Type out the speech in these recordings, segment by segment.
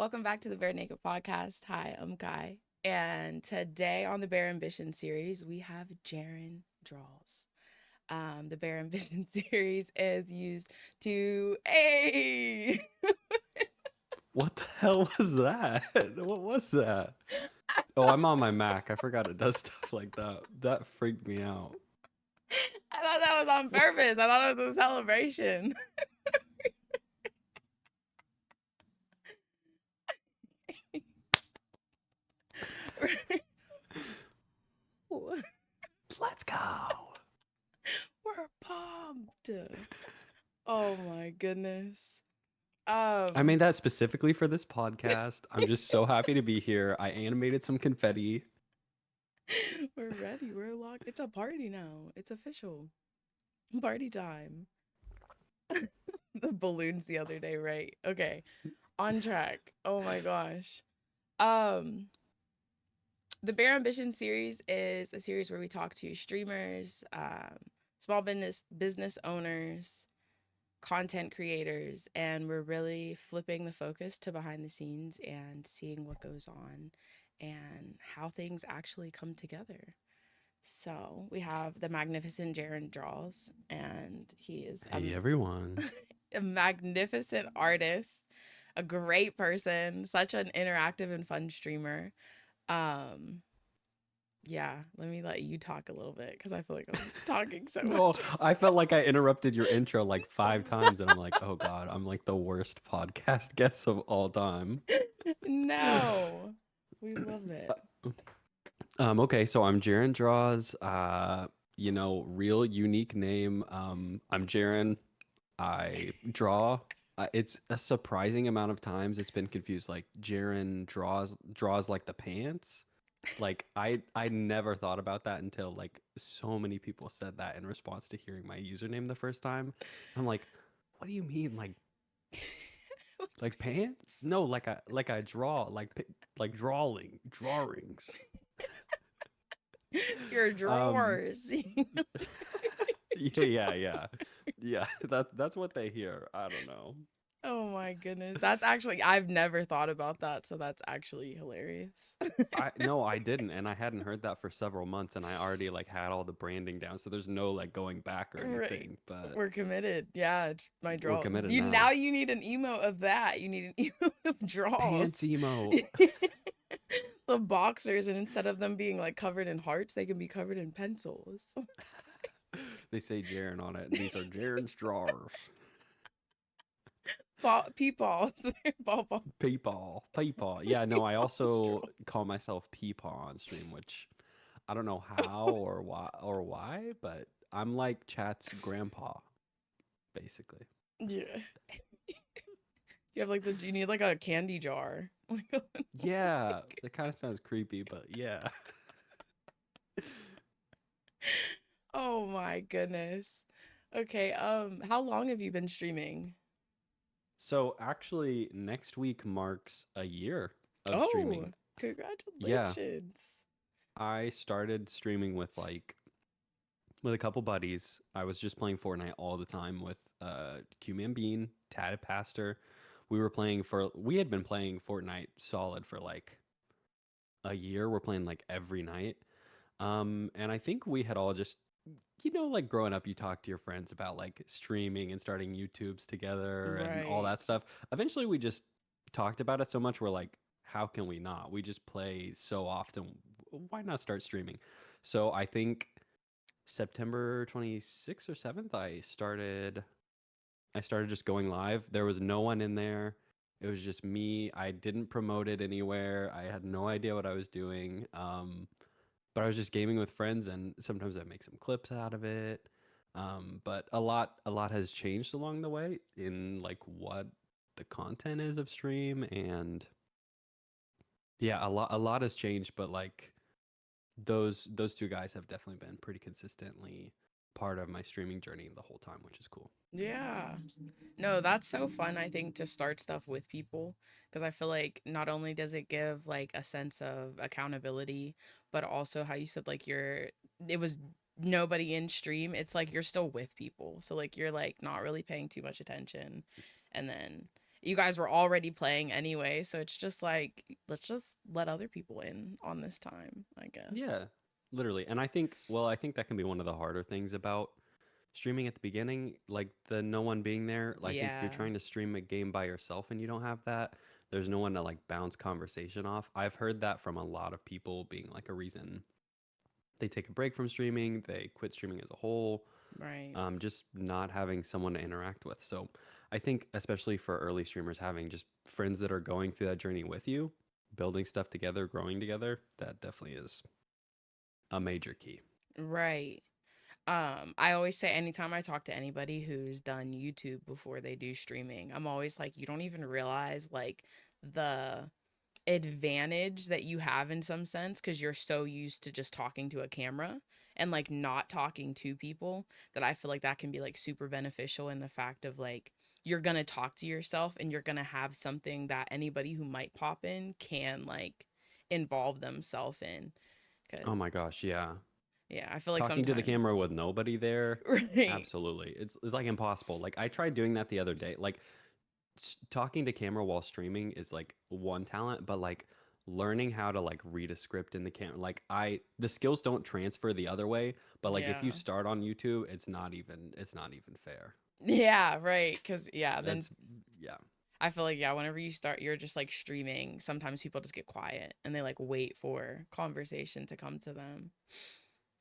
Welcome back to the Bare Naked Podcast. Hi, I'm Kai. And today on the Bare Ambition series, we have Jeren Draws. The Bare Ambition series is used to What the hell was that? What was that? Oh, I'm on my Mac. I forgot it does stuff like that. That freaked me out. I thought that was on purpose. I thought it was a celebration. Let's go. We're pumped. Oh my goodness. I made Um, that specifically for this podcast. I'm just so happy to be here. I animated some confetti. we're ready. We're locked. It's a party now. It's official. Party time. The balloons the other day, right? Okay. On track. Oh my gosh. Um, the Bare Ambition series is a series where we talk to streamers, small business owners, content creators, and we're really flipping the focus to behind the scenes and seeing what goes on and how things actually come together. So we have the magnificent Jaren Draws, and he is Hey, everyone. a magnificent artist, a great person, such an interactive and fun streamer. Um, yeah, let me let you talk a little bit because I feel like I'm talking so No, much. I felt like I interrupted your intro like 5 times, and I'm like, oh God, I'm like the worst podcast guest of all time. No, we love it. Okay, so I'm Jaren Draws. Real unique name. I'm Jaren. I draw. It's a surprising amount of times it's been confused. Like Jaren draws like the pants. Like I never thought about that until like so many people said that in response to hearing my username the first time. I'm like, what do you mean like pants? No, like I draw like drawings. Your Um drawers. yeah. That's what they hear. I don't know. Oh my goodness. That's actually, I've never thought about that. So that's actually hilarious. I no, I didn't, and I hadn't heard that for several months, and I already like had all the branding down, so there's no like going back or Right. anything. But We're committed. Yeah, it's my we're draw. committed You now. now you need an emo of that. You need an emo of Pants draws. emo. The boxers, and instead of them being like covered in hearts, they can be covered in pencils. They say Jaren on it, and these are Jaren's drawers. Ball peepaws. They're ball. Peepaw. Yeah, no, I also Straw. call myself Peepaw on stream, which I don't know how or why, but I'm like chat's grandpa, basically. Yeah. You have like you need like a candy jar. Yeah, that kind of sounds creepy, but yeah. Oh my goodness. Okay, how long have you been streaming? So actually, next week marks a year of Oh, streaming. Yeah, congratulations. I started streaming with a couple buddies. I was just playing Fortnite all the time with Q-Man Bean, Tad Pastor. We had been playing Fortnite solid for like a year. We're playing like every night. And I think we had all just like growing up, you talk to your friends about like streaming and starting YouTubes together and all Right. that stuff. Eventually, we just talked about it so much, we're like, how can we not? We just play so often. Why not start streaming? So I think September 26th or 7th, I started just going live. There was no one in there. It was just me. I didn't promote it anywhere. I had no idea what I was doing. But I was just gaming with friends, and sometimes I make some clips out of it. But a lot has changed along the way in like what the content is of stream, and yeah, a lot has changed. But like those two guys have definitely been pretty consistently part of my streaming journey the whole time, which is cool. Yeah. No, that's so fun, I think, to start stuff with people because I feel like not only does it give like a sense of accountability, but also how you said like it was nobody in stream. It's like you're still with people. So like you're like not really paying too much attention. And then you guys were already playing anyway, so it's just like let's just let other people in on this time, I Yeah, guess. literally. And I think that can be one of the harder things about streaming at the beginning, like the no one being there. I think if you're Yeah, trying to stream a game by yourself and you don't have that, there's no one to like bounce conversation off. I've heard that from a lot of people being like a reason they take a break from streaming, they quit streaming as a whole, right. just not having someone to interact with. So I think, especially for early streamers, having just friends that are going through that journey with you, building stuff together, growing together, that definitely is a major key. Right. I always say anytime I talk to anybody who's done YouTube before they do streaming, I'm always like, you don't even realize like the advantage that you have in some sense because you're so used to just talking to a camera and like not talking to people that I feel like that can be like super beneficial in the fact of like you're gonna talk to yourself and you're gonna have something that anybody who might pop in can like involve themselves in. Oh Cause my gosh, yeah. yeah, I feel like Talking to the camera sometimes with nobody there, right. absolutely. It's like impossible. Like I tried doing that the other day. Like talking to camera while streaming is like one talent, but like learning how to like read a script in the camera, like the skills don't transfer the other way, but like if you Yeah. start on YouTube, it's not even fair. Yeah, right. Cause yeah, then That's yeah, I feel like yeah, whenever you start you're just like streaming, sometimes people just get quiet and they like wait for conversation to come to them.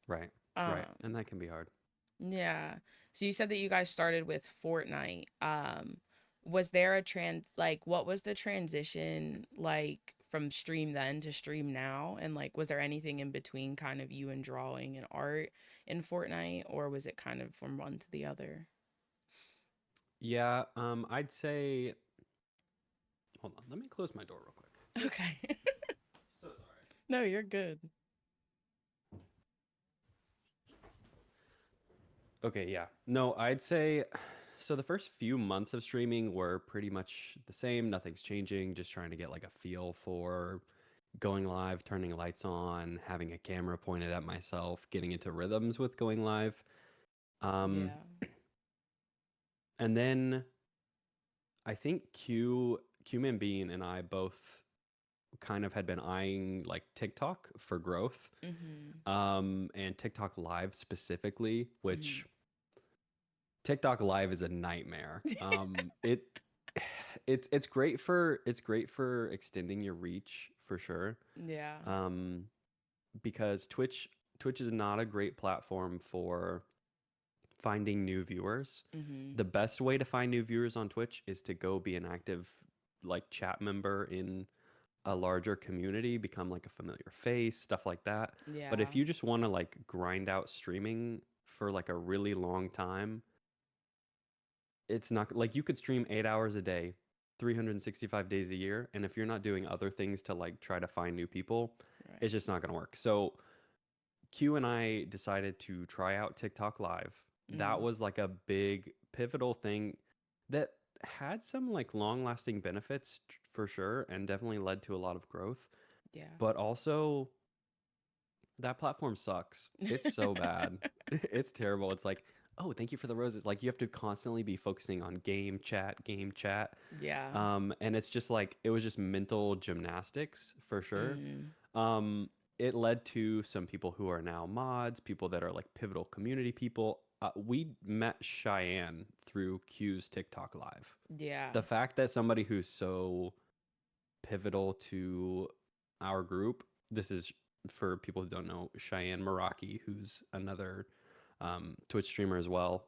right, right, Um and that can be hard. yeah. So you said that you guys started with Fortnite. Was there a like what was the transition like from stream then to stream now? And like was there anything in between kind of you and drawing and art in Fortnite or was it kind of from one to the other? Yeah, I'd say, hold on, let me close my door real quick. Okay. So sorry. No, you're good. Okay, yeah. No, I'd say so the first few months of streaming were pretty much the same. Nothing's changing, just trying to get like a feel for going live, turning lights on, having a camera pointed at myself, getting into rhythms with going live. Um, Yeah. and then I think Cumin Bean and I both kind of had been eyeing like TikTok for growth. Mhm. And TikTok Live specifically, Mhm. which TikTok Live is a nightmare. It's great for extending your reach for sure. Yeah. Um, because Twitch is not a great platform for finding new viewers. Mhm. The best way to find new viewers on Twitch is to go be an active like chat member in a larger community, become like a familiar face, stuff like that. But Yeah. if you just want to like grind out streaming for like a really long time, it's not like you could stream 8 hours a day, 365 days a year. And if you're not doing other things to like try to find new people, it's Right. just not going to work. So Q and I decided to try out TikTok Live. That Mhm. was like a big pivotal thing that had some like long lasting benefits for sure and definitely led to a lot of growth. Yeah. But also, that platform sucks. It's so bad. It's terrible. It's like, oh, thank you for the roses. Like you have to constantly be focusing on game chat, game chat. Yeah. And it's just like it was just mental gymnastics for sure. Mm. Um, it led to some people who are now mods, people that are like pivotal community people. We met Cheyenne through Q's TikTok Live. Yeah. The fact that somebody who's so pivotal to our group. This is for people who don't know Cheyenne Meraki, who's another Twitch streamer as well.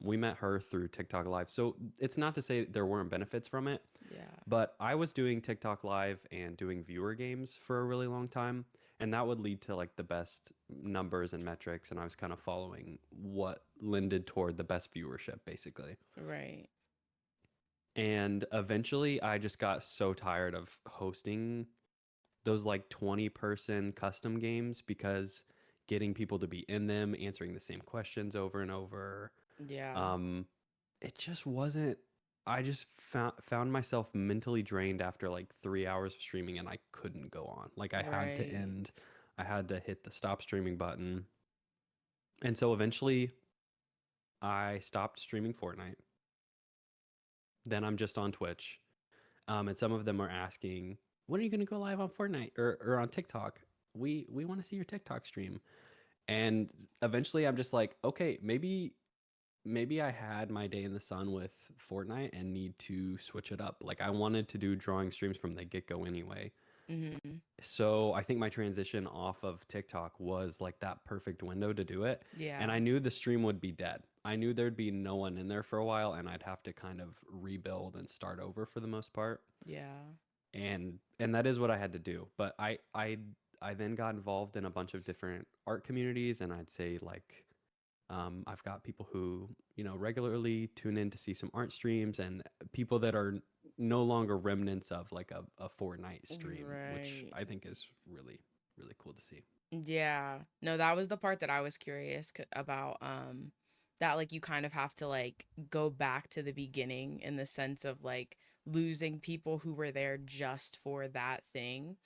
We met her through TikTok Live. So it's not to say there weren't benefits from it, Yeah. but I was doing TikTok Live and doing viewer games for a really long time. And that would lead to like the best numbers and metrics. And I was kind of following what lended toward the best viewership, basically. Right. And eventually I just got so tired of hosting those like 20-person custom games because getting people to be in them, answering the same questions over and over, Yeah. um, it just wasn't. I just found myself mentally drained after like 3 hours of streaming, and I couldn't go on. Like I had to Right. end. I had to hit the stop streaming button, and so eventually I stopped streaming Fortnite. Then I'm just on Twitch. And some of them are asking, when are you going to go live on Fortnite or on TikTok? We want to see your TikTok stream. And eventually I'm just like, okay, maybe I had my day in the sun with Fortnite and need to switch it up. Like I wanted to do drawing streams from the get-go anyway. Mm-hmm. So I think my transition off of TikTok was like that perfect window to do it. Yeah. And I knew the stream would be dead. I knew there'd be no one in there for a while and I'd have to kind of rebuild and start over for the most part. Yeah. And that is what I had to do. But I then got involved in a bunch of different art communities, and I'd say like I've got people who regularly tune in to see some art streams, and people that are no longer remnants of like a Fortnite stream, which Right. I think is really cool to see. Yeah. No, that was the part that I was curious about that like you kind of have to like go back to the beginning in the sense of like losing people who were there just for that thing.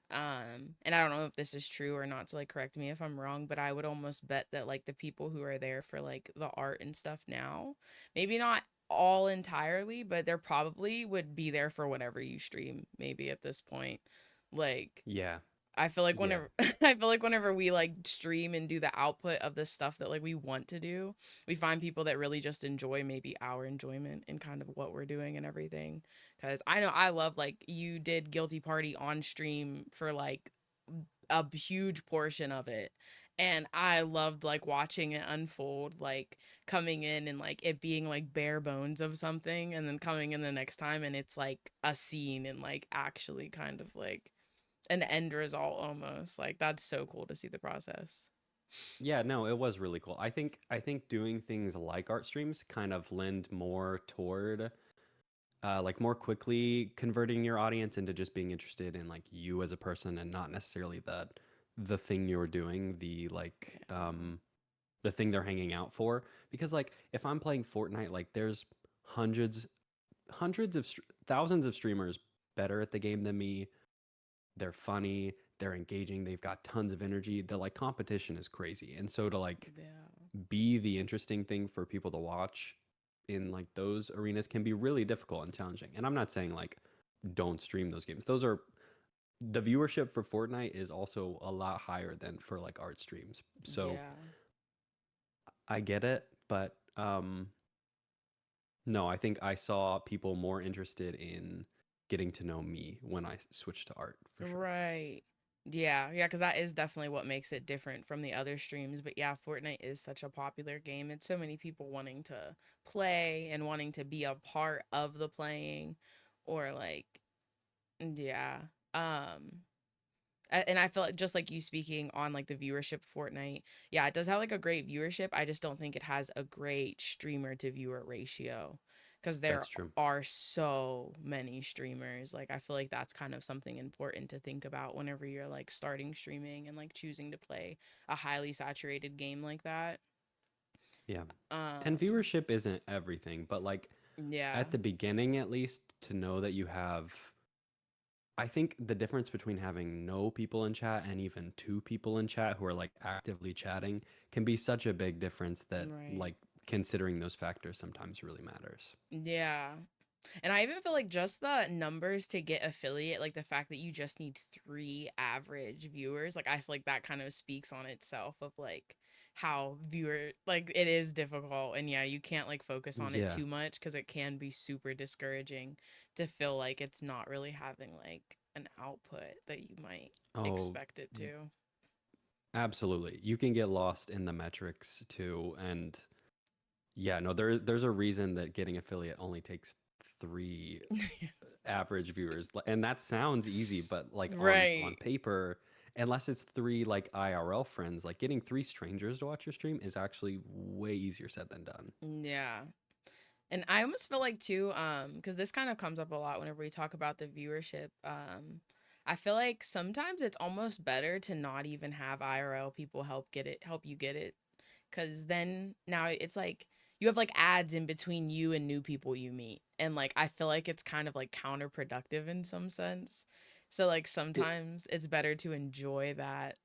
And I don't know if this is true or not, so like correct me if I'm wrong, but I would almost bet that like the people who are there for like the art and stuff now, maybe not all entirely, but they're probably would be there for whatever you stream maybe at this point. Like Yeah, I feel like yeah, whenever I feel like whenever we like stream and do the output of the stuff that like we want to do, we find people that really just enjoy maybe our enjoyment and kind of what we're doing and everything. Cause I know I love like you did Guilty Party on stream for like a huge portion of it. And I loved like watching it unfold, like coming in and like it being like bare bones of something and then coming in the next time and it's like a scene and like actually kind of like an end result almost. Like that's so cool to see the process. yeah. No, it was really cool. I think doing things like art streams kind of lend more toward like more quickly converting your audience into just being interested in like you as a person and not necessarily the thing you're doing, the thing they're hanging out for. Because like if I'm playing Fortnite, like there's hundreds thousands of streamers better at the game than me. They're funny, they're engaging, they've got tons of energy. The like competition is crazy. And so to like Yeah. be the interesting thing for people to watch in like those arenas can be really difficult and challenging. And I'm not saying like don't stream those games. Those are the viewership for Fortnite is also a lot higher than for like art streams. So Yeah. I get it, but no, I think I saw people more interested in getting to know me when I switched to art for sure. Right. Yeah, yeah, because that is definitely what makes it different from the other streams. But yeah, Fortnite is such a popular game. It's so many people wanting to play and wanting to be a part of the playing, or like, yeah. Um, and I feel like just like you speaking on like the viewership of Fortnite, yeah, it does have like a great viewership. I just don't think it has a great streamer to viewer ratio because there That's true. are so many streamers. Like I feel like that's kind of something important to think about whenever you're like starting streaming and like choosing to play a highly saturated game like that. Yeah. And Um, viewership isn't everything, but like yeah, at the beginning at least to know that you have I think the difference between having no people in chat and even two people in chat who are like actively chatting can be such a big difference that right. like considering those factors sometimes really matters. Yeah. And I even feel like just the numbers to get affiliate, like the fact that you just need 3 average viewers, like I feel like that kind of speaks on itself of like how viewer like it is difficult and yeah, you can't like focus on it Yeah. too much because it can be super discouraging to feel like it's not really having like an output that you might Oh, expect it to. absolutely. You can get lost in the metrics too. And yeah, no, there's a reason that getting affiliate only takes three average viewers. And that sounds easy, but like on Right. paper, unless it's three like IRL friends, like getting three strangers to watch your stream is actually way easier said than done. Yeah. And I almost feel like too, because this kind of comes up a lot whenever we talk about the viewership. I feel like sometimes it's almost better to not even have IRL people help you get it, because then now it's like you have like ads in between you and new people you meet, and like I feel like it's kind of like counterproductive in some sense. So like It sometimes it's better to enjoy that,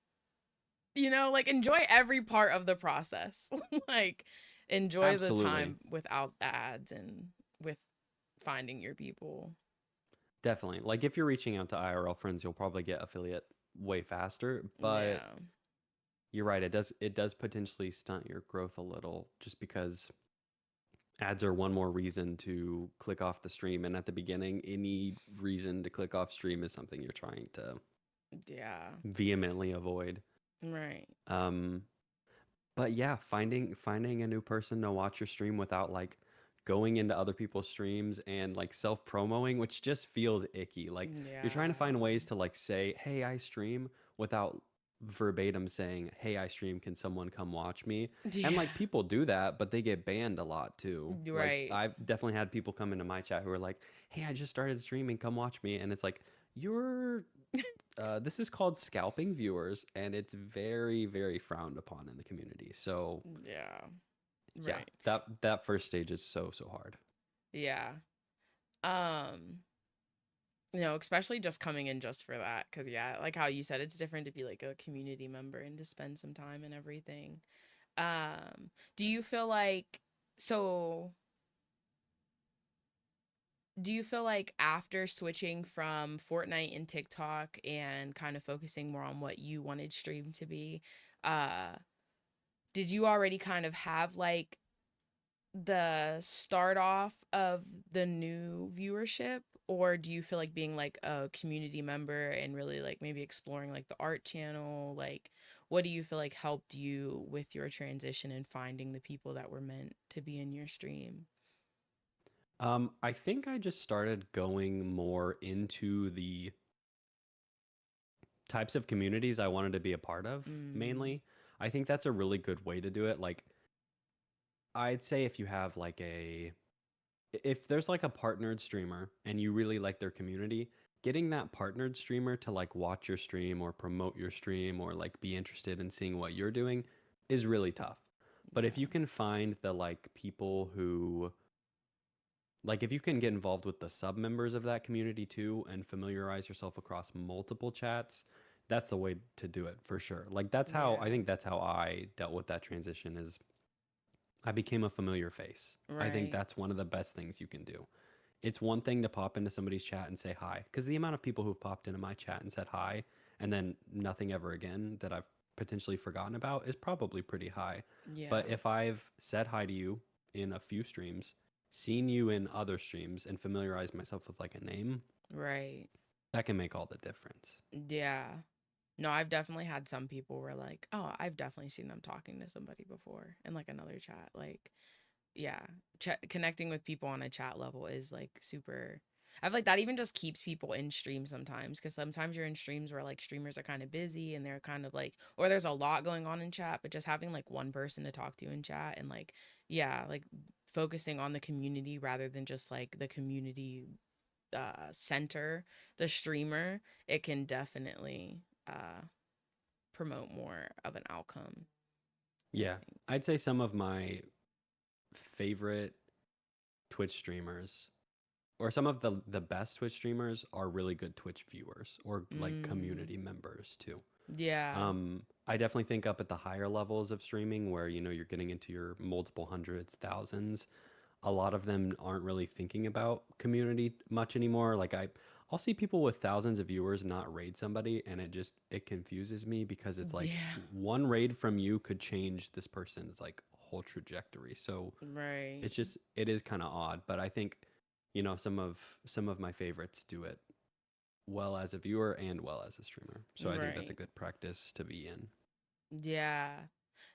like enjoy every part of the process. Like enjoy the absolutely. time without ads and with finding your people. Definitely. Like if you're reaching out to IRL friends, you'll probably get affiliate way faster, but Yeah. you're right, it does potentially stunt your growth a little just because ads are one more reason to click off the stream, and at the beginning any reason to click off stream is something you're trying to Yeah. vehemently avoid. Right. Um but yeah, finding a new person to watch your stream without like going into other people's streams and like self-promoting, which just feels icky. Like you're trying to Yeah. find ways to like say, "Hey, I stream," without verbatim saying, "Hey, I stream, can someone come watch me?" And Yeah. like people do that, but they get banned a lot too. Like Right. I've definitely had people come into my chat who are like, "Hey, I just started streaming, come watch me." And it's like, "You're this is called scalping viewers, and it's very, very frowned upon in the community." So Yeah. yeah, Right. that first stage is so hard. Yeah. Um, especially just coming in just for that. Cause yeah, like how you said, it's different to be like a community member and to spend some time and everything. Do you feel like so do you feel like after switching from Fortnite and TikTok and kind of focusing more on what you wanted stream to be, uh, did you already kind of have like the start off of the new viewership, or do you feel like being like a community member and really like maybe exploring like the art channel, like what do you feel like helped you with your transition and finding the people that were meant to be in your stream? I think I just started going more into the types of communities I wanted to be a part of Mm, mainly. I think that's a really good way to do it. Like I'd say if you have like a if there's like a partnered streamer and you really like their community, getting that partnered streamer to like watch your stream or promote your stream or like be interested in seeing what you're doing is really tough. But if yeah. you can find the like people who like if you can get involved with the sub members of that community too and familiarize yourself across multiple chats, that's the way to do it for sure. Like that's how I Yeah. think that's how I dealt with that transition is I became a familiar face. I think Right. that's one of the best things you can do. It's one thing to pop into somebody's chat and say hi, because the amount of people who've popped into my chat and said hi and then nothing ever again that I've potentially forgotten about is probably pretty high. Yeah. But if I've said hi to you in a few streams, seen you in other streams, and familiarized myself with like a name, Right. that can make all the difference. Yeah. No, I've definitely had some people where like, oh, I've definitely seen them talking to somebody before in like another chat. Like, yeah, connecting with people on a chat level is like super. I feel like that even just keeps people in stream sometimes because sometimes you're in streams where like streamers are kind of busy and they're kind of like, or there's a lot going on in chat, but just having like one person to talk to in chat and like, yeah, like focusing on the community rather than just like the community center, the streamer, it can definitely promote more of an outcome, I Yeah, think. I'd say some of my favorite Twitch streamers or some of the best Twitch streamers are really good Twitch viewers or like Mm, community members too. yeah. I definitely think up at the higher levels of streaming where you know you're getting into your multiple hundreds, thousands, a lot of them aren't really thinking about community much anymore. I'll see people with thousands of viewers not raid somebody and it confuses me because it's like Yeah. one raid from you could change this person's like whole trajectory. So Right. it is kind of odd, but I think you know some of my favorites do it well as a viewer and well as a streamer. So I think that's a Right. good practice to be in. Yeah.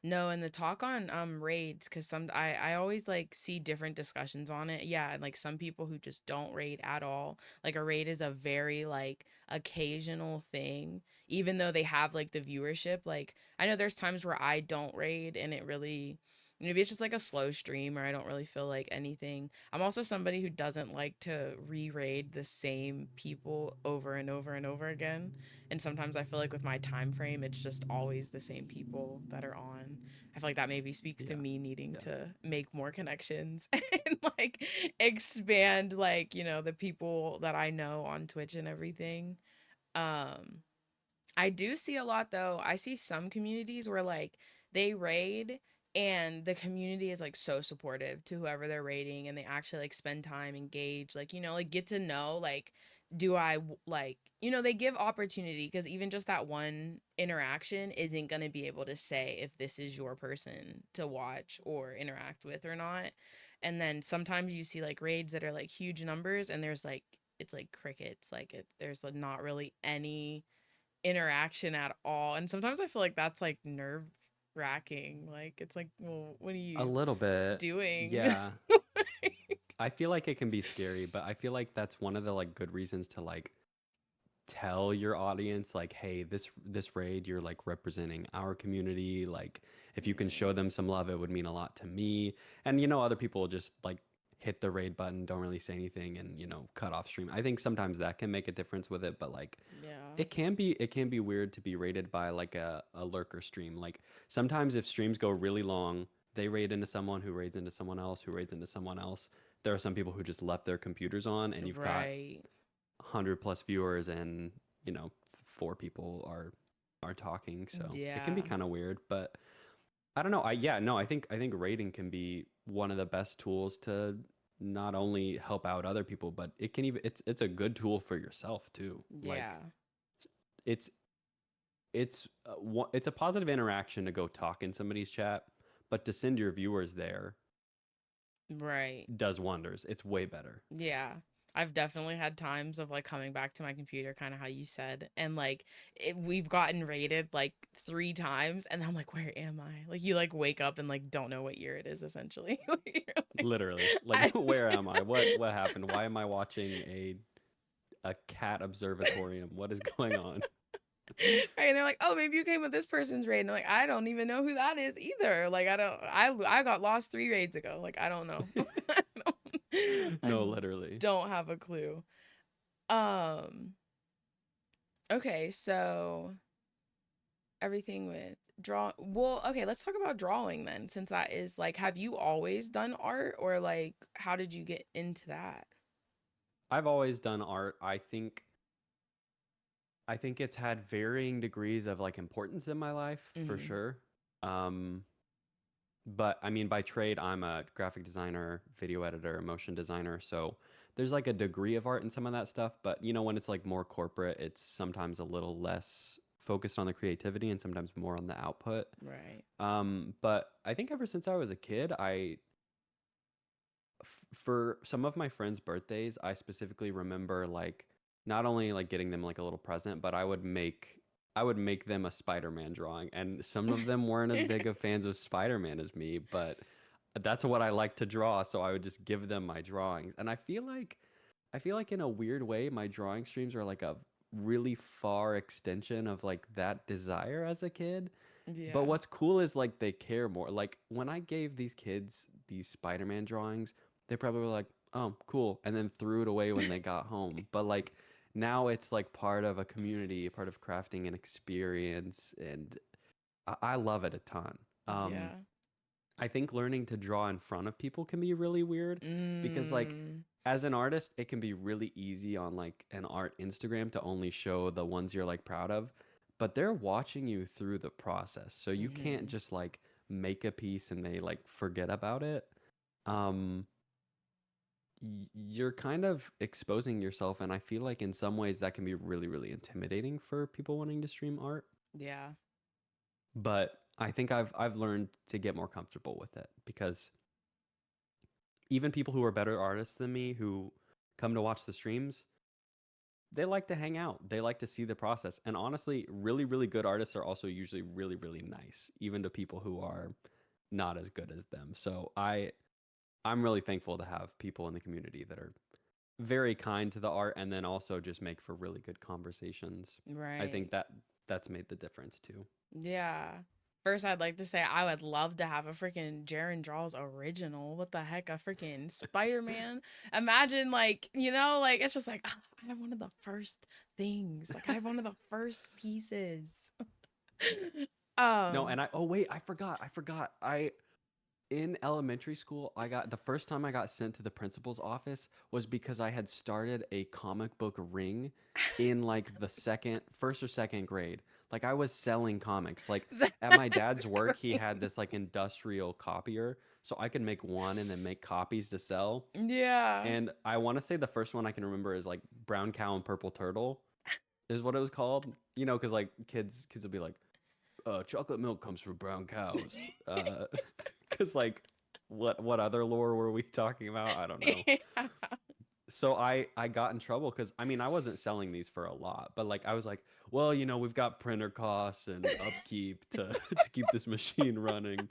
No, and the talk on raids, because I always like see different discussions on it. Yeah, and like some people who just don't raid at all. Like a raid is a very like occasional thing, even though they have like the viewership. Like I know there's times where I don't raid and it really maybe it's just like a slow stream or I don't really feel like anything. I'm also somebody who doesn't like to re-raid the same people over and over and over again. And sometimes I feel like with my time frame it's just always the same people that are on. I feel like that maybe speaks to Yeah. me needing Yeah. to make more connections and like expand like the people that I know on Twitch and everything. um I do see a lot though. I see some communities where like they raid and the community is like so supportive to whoever they're raiding and they actually like spend time engage like like get to know like do I like, they give opportunity because even just that one interaction isn't going to be able to say if this is your person to watch or interact with or not. And then sometimes you see like raids that are like huge numbers and there's like, it's like crickets, like there's like not really any interaction at all. And sometimes I feel like that's like nerve wracking. Like it's like, well, what are A you little bit. doing? Yeah. I feel like it can be scary, but I feel like that's one of the like good reasons to like tell your audience like, hey, this raid, you're like representing our community. Like if you can show them some love, it would mean a lot to me. And other people will just like hit the raid button, don't really say anything, and cut off stream. I think sometimes that can make a difference with it, but like Yeah. it can be weird to be rated by like a lurker stream. Like sometimes if streams go really long, they raid into someone who raids into someone else who raids into someone else. There are some people who just left their computers on, and you've got Right. 100 plus viewers, and you know 4 people are talking, so it can be Yeah. kind of weird. But I don't know. I think rating can be one of the best tools to not only help out other people, but it can even it's a good tool for yourself too. Yeah. Like it's it's a positive interaction to go talk in somebody's chat, but to send your viewers there Right. does wonders. It's way better. Yeah. I've definitely had times of like coming back to my computer, kind of how you said, and like we've gotten rated like 3 times, and I'm like, where am I? Like you like wake up and like don't know what year it is essentially. You're like, Literally. Like, I, where am I? What happened? Why am I watching a cat observatorium? What is going on? right, and they're like, oh, maybe you came with this person's raid, and I'm like, I don't even know who that is either. Like I got lost 3 raids ago. Like I don't know. I No, literally. don't have a clue. Um. Okay, so everything with draw. Well, okay, let's talk about drawing then, since that is like, have you always done art or like, how did you get into that? I've always done art. I think it's had varying degrees of like importance in my life for Mm-hmm. sure. Um, but I mean, by trade, I'm a graphic designer, video editor, motion designer. So there's like a degree of art in some of that stuff. But when it's like more corporate, it's sometimes a little less focused on the creativity and sometimes more on the output. Right. But I think ever since I was a kid, for some of my friends' birthdays, I specifically remember like not only like getting them like a little present, but I would make them a Spider-Man drawing, and some of them weren't as big of fans of Spider-Man as me, but that's what I like to draw, so I would just give them my drawings. And I feel like in a weird way, my drawing streams are like a really far extension of like that desire as a kid. But Yeah. what's cool is like they care more. Like when I gave these kids these Spider-Man drawings, they probably were like, "Oh, cool," and then threw it away when they got home. But like now it's like part of a community, part of crafting an experience, and I love it a ton. Um, Yeah. I think learning to draw in front of people can be really weird because like Mm. as an artist, it can be really easy on like an art Instagram to only show the ones you're like proud of, but they're watching you through the process. So you can't Mm-hmm. just like make a piece and they like forget about it. Um you're kind of exposing yourself, and I feel like in some ways that can be really really intimidating for people wanting to stream art, Yeah. but I think I've learned to get more comfortable with it because even people who are better artists than me who come to watch the streams, they like to hang out. They like to see the process. And honestly, really, really good artists are also usually really, really nice, even to people who are not as good as them. So I'm really thankful to have people in the community that are very kind to the art and then also just make for really good conversations. I think Right. that's made the difference too. Yeah. First, I'd like to say I would love to have a freaking Jeren Draws original. What the heck? A freaking Spider Man? Imagine, like, like, it's just like, ah, I have one of the first things. Like, I have one of the first pieces. No, um, and oh wait, I forgot. in elementary school, I got the first time I got sent to the principal's office was because I had started a comic book ring in like the first or second grade. Like I was selling comics. Like at my dad's That's work, he great. had this like industrial copier, so I could make one and then make copies to sell. Yeah. And I want to say the first one I can remember is like Brown Cow and Purple Turtle is what it was called. You know, because like kids will be like, chocolate milk comes from brown cows. Because like, what other lore were we talking about? I don't know. Yeah. So I got in trouble because I mean I wasn't selling these for a lot, but like I was like, well, you know, we've got printer costs and upkeep to to keep this machine running.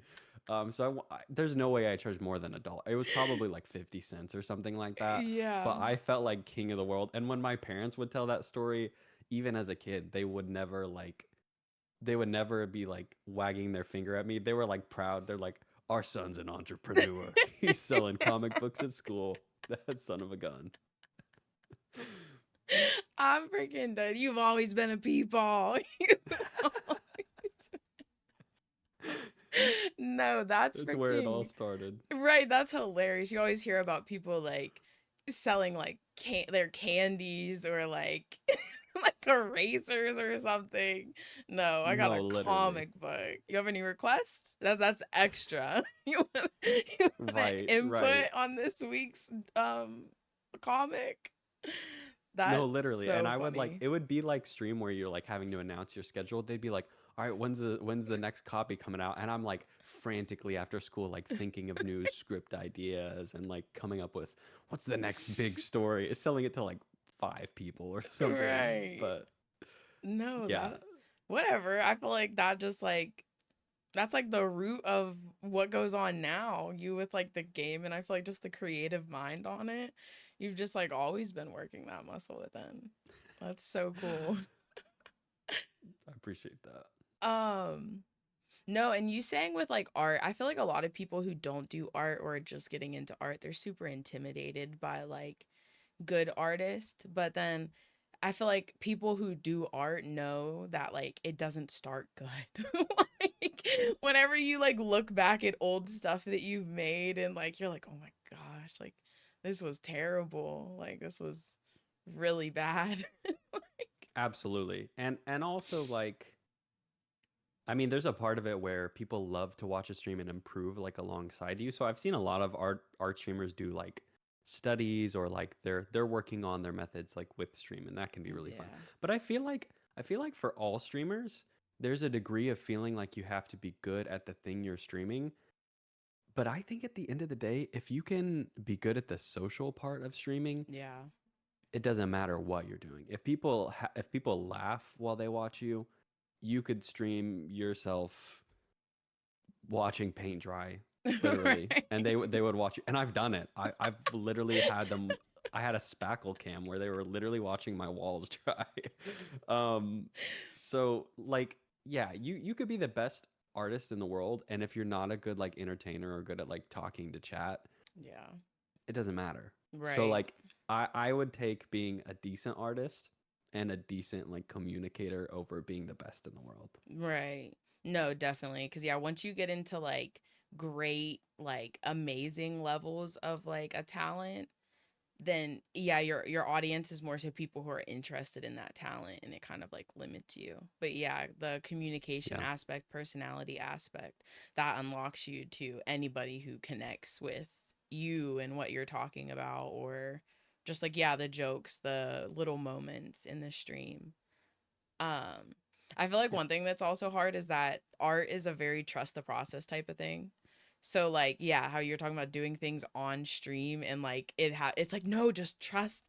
So there's no way I charged more than $1. It was probably like 50 cents or something like that. Yeah. But I felt like king of the world. And when my parents would tell that story, even as a kid, they would never be like wagging their finger at me. They were like proud. They're like, our son's an entrepreneur. He's selling comic books at school. That son of a gun. I'm freaking dead. You've always been a peepaw. You've always- No, that's That's where it all freaking started. right. That's hilarious. You always hear about people like selling like their candies or like like erasers or something. No, I got No, a literally. comic book. You have any requests? That's extra. You want Right, right. input on this week's comic? No, That's literally. And so I would like funny. it would be like stream where you're like having to announce your schedule. They'd be like, "All right, when's the next copy coming out?" And I'm like frantically after school like thinking of new script ideas and like coming up with what's the next big story. It's selling it to like 5 people or something. Right. But No, yeah, that whatever. I feel like that just like that's like the root of what goes on now. You with like the game and I feel like just the creative mind on it. You've just like always been working that muscle within. That's so cool. I appreciate that. Um no, and you saying with like art, I feel like a lot of people who don't do art or are just getting into art, they're super intimidated by like good artists, but then I feel like people who do art know that like it doesn't start good. Like whenever you like look back at old stuff that you've made and like you're like, "Oh my gosh, like this was terrible. Like this was really bad." Like Absolutely. And also like I mean, there's a part of it where people love to watch a stream and improve like alongside you. So I've seen a lot of art streamers do like studies or like they're working on their methods like with stream and that can be really fun. yeah. But I feel like for all streamers, there's a degree of feeling like you have to be good at the thing you're streaming. But I think at the end of the day, if you can be good at the social part of streaming, Yeah. it doesn't matter what you're doing. If people laugh while they watch you, you could stream yourself watching paint dry, literally, Right. and they would watch you. And I've done it. I've literally had them. I had a spackle cam where they were literally watching my walls dry. um, so like, yeah, you could be the best artist in the world, and if you're not a good like entertainer or good at like talking to chat, Yeah. it doesn't matter. So Right. like I would take being a decent artist and a decent like communicator over being the best in the world. Right. No, definitely. Cause yeah, once you get into like great, like amazing levels of like a talent, then yeah, your audience is more so people who are interested in that talent and it kind of like limits you. But yeah, the communication Yeah. aspect, personality aspect, that unlocks you to anybody who connects with you and what you're talking about or just like yeah, the jokes, the little moments in the stream. Um, I feel like Yeah. one thing that's also hard is that art is a very trust the process type of thing. So like, yeah, how you're talking about doing things on stream and like it's like no, just trust.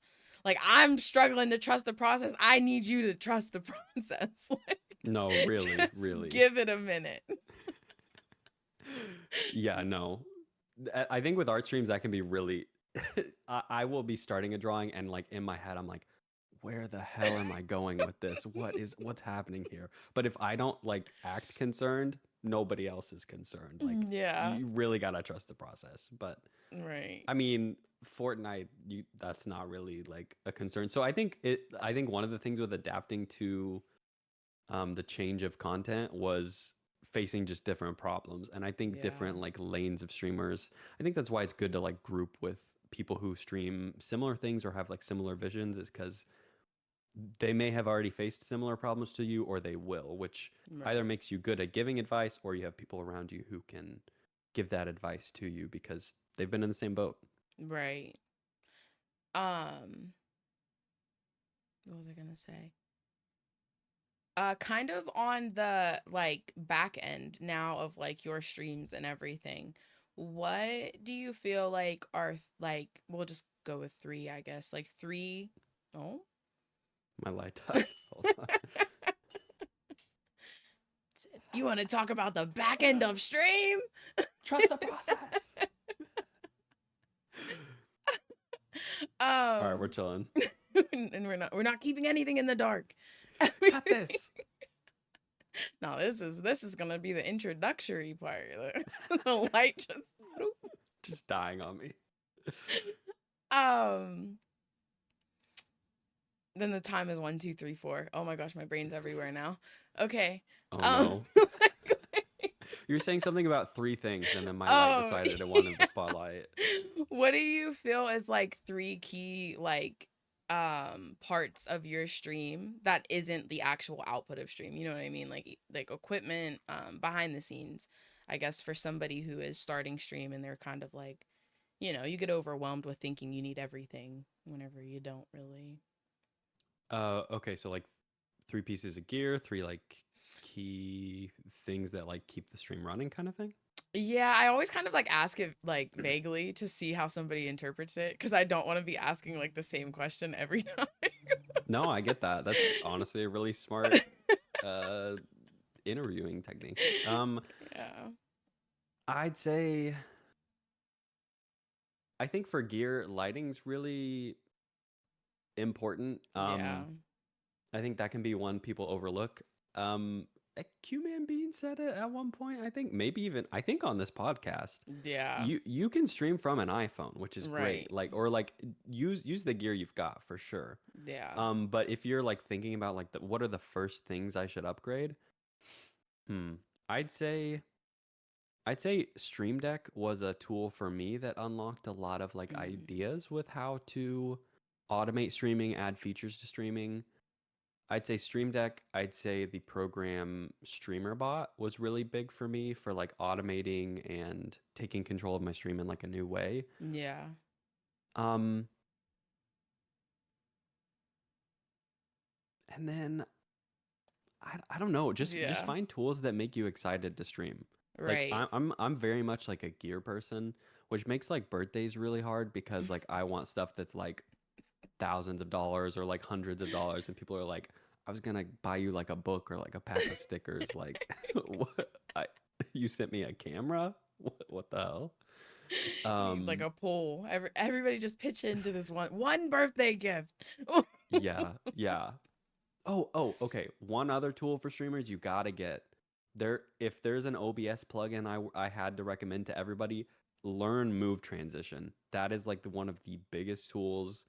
Like I'm struggling to trust the process. I need you to trust the process. Like No, really, just really. give it a minute. Yeah, no. I think with art streams that can be really I will be starting a drawing and like in my head I'm like, where the hell am I going with this? What's happening here? But if I don't like act concerned, nobody else is concerned. Like Yeah. you really gotta trust the process. But Right. I mean, Fortnite, that's not really like a concern. So I think one of the things with adapting to the change of content was facing just different problems. And I think different Yeah. like lanes of streamers, I think that's why it's good to like group with people who stream similar things or have like similar visions, is because they may have already faced similar problems to you or they will, which either Right. makes you good at giving advice or you have people around you who can give that advice to you because they've been in the same boat. Right. Um, what was I gonna say? Kind of on the like back end now of like your streams and everything. What do you feel like are like we'll just go with three, I guess. Like three. Oh. My light died. Hold on. You want to talk about the back end of stream? Trust the process. All right, we're um chilling. and we're not keeping anything in the dark. Cut this. No, this is gonna be the introductory part. The light just Just dying on me. um then the time is 1, 2, 3, 4. Oh my gosh, my brain's everywhere now. Okay. Oh Um no. You're saying something about three things, and then my light oh decided it wanted the yeah. spotlight. What do you feel is like three key like parts of your stream that isn't the actual output of stream? You know what I mean? Like equipment, behind the scenes. I guess for somebody who is starting stream and they're kind of like, you get overwhelmed with thinking you need everything whenever you don't really. Okay, so like three pieces of gear, three like key things that like keep the stream running kind of thing. Yeah, I always kind of like ask it like vaguely to see how somebody interprets it because I don't want to be asking like the same question every time. No, I get that. That's honestly a really smart uh interviewing technique. Yeah. I'd say I think for gear, lighting's really important. Yeah. I think that can be one people overlook. Q-Man Bean said it at one point. I think maybe even I think on this podcast, Yeah. you can stream from an iPhone, which is Right. great. Like or like use the gear you've got for sure. Yeah. But if you're like thinking about like what are the first things I should upgrade? Hmm. I'd say I'd say Stream Deck was a tool for me that unlocked a lot of like Mm. ideas with how to automate streaming, add features to streaming. I'd say Stream Deck, I'd say the program StreamerBot was really big for me for like automating and taking control of my stream in like a new way. Yeah. Um, and then I don't know, just Yeah. find tools that make you excited to stream. Like Right. I'm very much like a gear person, which makes like birthdays really hard because like I want stuff that's like thousands of dollars or like hundreds of dollars, and people are like, I was gonna buy you like a book or like a pack of stickers. Like, what? You sent me a camera? What the hell? Need like Um, a poll. Everybody just pitch into this one birthday gift. yeah, yeah. Okay. One other tool for streamers you gotta get there. If there's an OBS plugin, I had to recommend to everybody, learn move transition. That is like one of the biggest tools,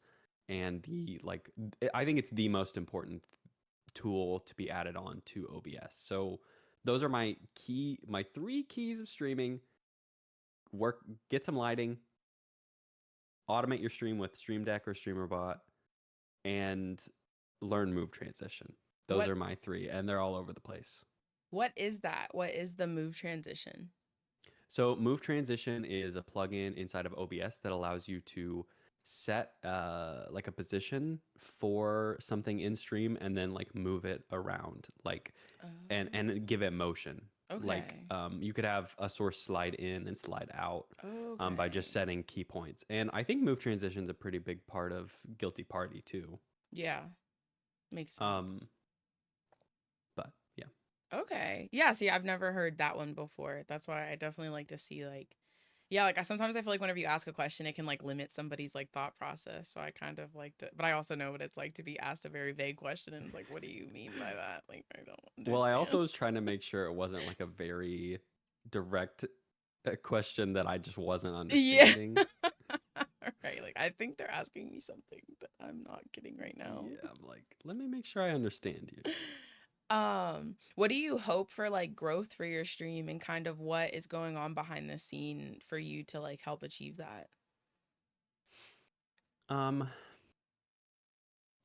and the like. I think it's the most important tool to be added on to OBS. So those are my three keys of streaming. Get some lighting, automate your stream with Stream Deck or StreamerBot, and learn move transition. Those what are my three, and they're all over the place. what is that? What is the move transition? So Move Transition is a plugin inside of OBS that allows you to set like a position for something in stream and then like move it around, like and give it motion. Like Okay. you could have a source slide in and slide out by just Okay. setting key points. And I think Move Transition is a pretty big part of Guilty Party too. Yeah. Makes Um, sense. but yeah. Okay. Yeah, see, I've never heard that one before. That's why I definitely like to see like yeah, like I feel like whenever you ask a question, it can like limit somebody's like thought process. So I kind of like to, but I also know what it's like to be asked a very vague question and it's like, what do you mean by that? Like I don't Well, I understand. also was trying to make sure it wasn't like a very direct question that I just wasn't Yeah. understanding. Right. Like I think they're asking me something that I'm not getting right now. Yeah, I'm like, let me make sure I understand you. What do you hope for like growth for your stream and kind of what is going on behind the scene for you to like help achieve that? Um,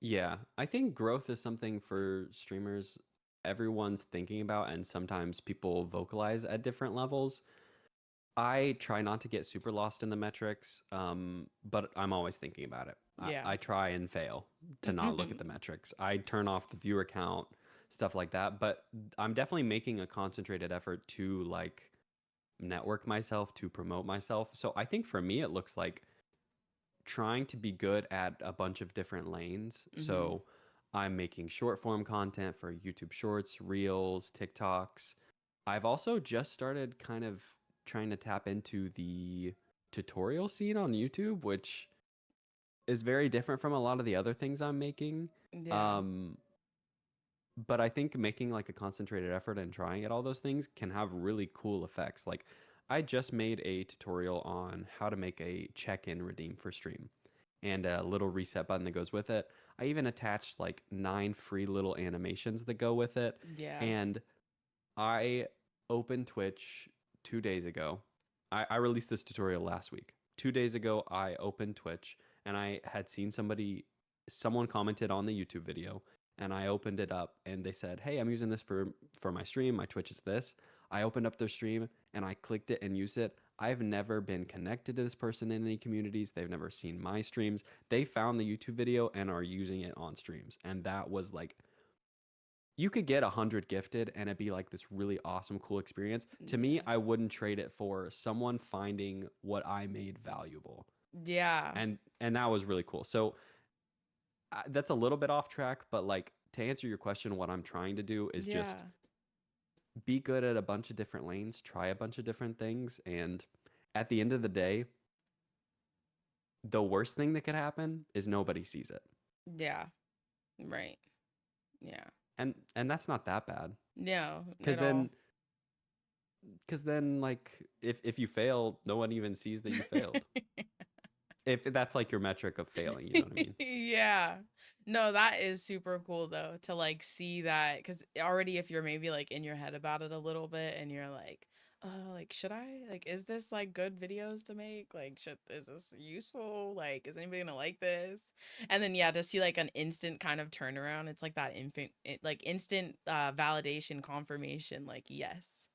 yeah, I think growth is something for streamers everyone's thinking about, and sometimes people vocalize at different levels. I try not to get super lost in the metrics, but I'm always thinking about it. Yeah. I try and fail to not look at the metrics. I turn off the viewer count, stuff like that. But I'm definitely making a concentrated effort to like network myself, to promote myself. So I think for me, it looks like trying to be good at a bunch of different lanes. Mm-hmm. So I'm making short form content for YouTube Shorts, Reels, TikToks. I've also just started kind of trying to tap into the tutorial scene on YouTube, which is very different from a lot of the other things I'm making. Yeah. Um, but I think making like a concentrated effort and trying at all those things can have really cool effects. Like I just made a tutorial on how to make a check-in redeem for stream and a little reset button that goes with it. I even attached like 9 free little animations that go with it. Yeah. And I opened Twitch 2 days ago. I released this tutorial last week. 2 days ago, I opened Twitch and I had seen someone commented on the YouTube video, and I opened it up and they said, "Hey, I'm using this for my stream. My Twitch is this." I opened up their stream and I clicked it and used it. I've never been connected to this person in any communities. They've never seen my streams. They found the YouTube video and are using it on streams. And that was like you could get 100 gifted and it'd be like this really awesome, cool experience. To me, Yeah. I wouldn't trade it for someone finding what I made valuable. Yeah. And that was really cool. So that's a little bit off track, but like to answer your question, what I'm trying to do is Yeah. just be good at a bunch of different lanes, try a bunch of different things, and at the end of the day, the worst thing that could happen is nobody sees it. Yeah. Right. Yeah. And that's not that bad. No, Cuz at all. then cuz then like if you fail, no one even sees that you failed. If that's like your metric of failing, you know what I mean? Yeah. No, that is super cool though to like see that because already if you're maybe like in your head about it a little bit and you're like, should I? Like, is this like good videos to make? Like, is this useful? Like, is anybody gonna like this? And then yeah, to see like an instant kind of turnaround, it's like that like instant validation confirmation, like yes,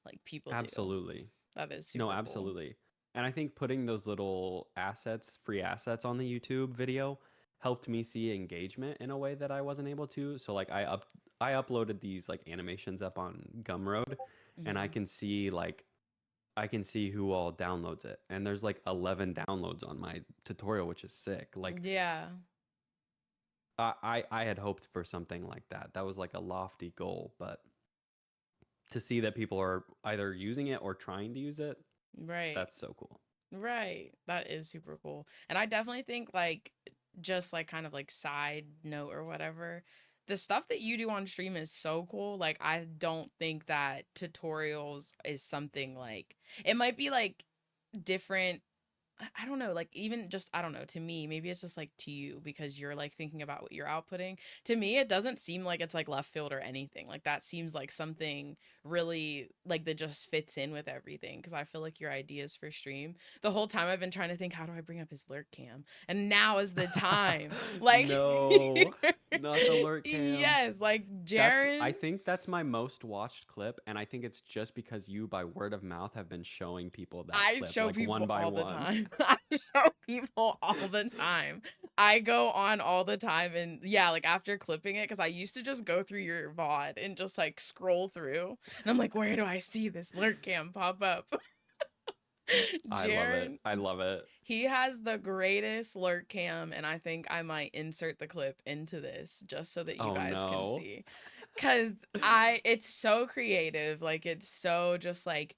like people do. Absolutely. That is No, super cool. absolutely. And I think putting those little assets, free assets on the YouTube video helped me see engagement in a way that I wasn't able to. So like I uploaded these like animations up on Gumroad and Hmm. I can see who all downloads it. And there's like 11 downloads on my tutorial, which is sick. Like Yeah. I had hoped for something like that. That was like a lofty goal, but to see that people are either using it or trying to use it, Right. that's so cool. Right. That is super cool. And I definitely think like just like kind of like side note or whatever, the stuff that you do on stream is so cool. Like I don't think that tutorials is something like it might be like different. I don't know, like even just I don't know, to me, maybe it's just like to you because you're like thinking about what you're outputting. To me, it doesn't seem like it's like left field or anything. Like that seems like something really like that just fits in with everything because I feel like your ideas for stream. The whole time I've been trying to think how do I bring up his lurk cam? And now is the time. Like No, not the lurk cam. yes, like I Jeren. think that's my most watched clip, and I think it's just because you, by word of mouth, have been showing people that I clip show like one people by all the one. time. I show people all the time. I go on all the time and yeah, like after clipping it, because I used to just go through your VOD and just like scroll through. And I'm like, where do I see this lurk cam pop up? I love it. Jaren, I love it. he has the greatest lurk cam, and I think I might insert the clip into this just so that you Oh guys can no. see. Cause it's so creative. Like it's so just like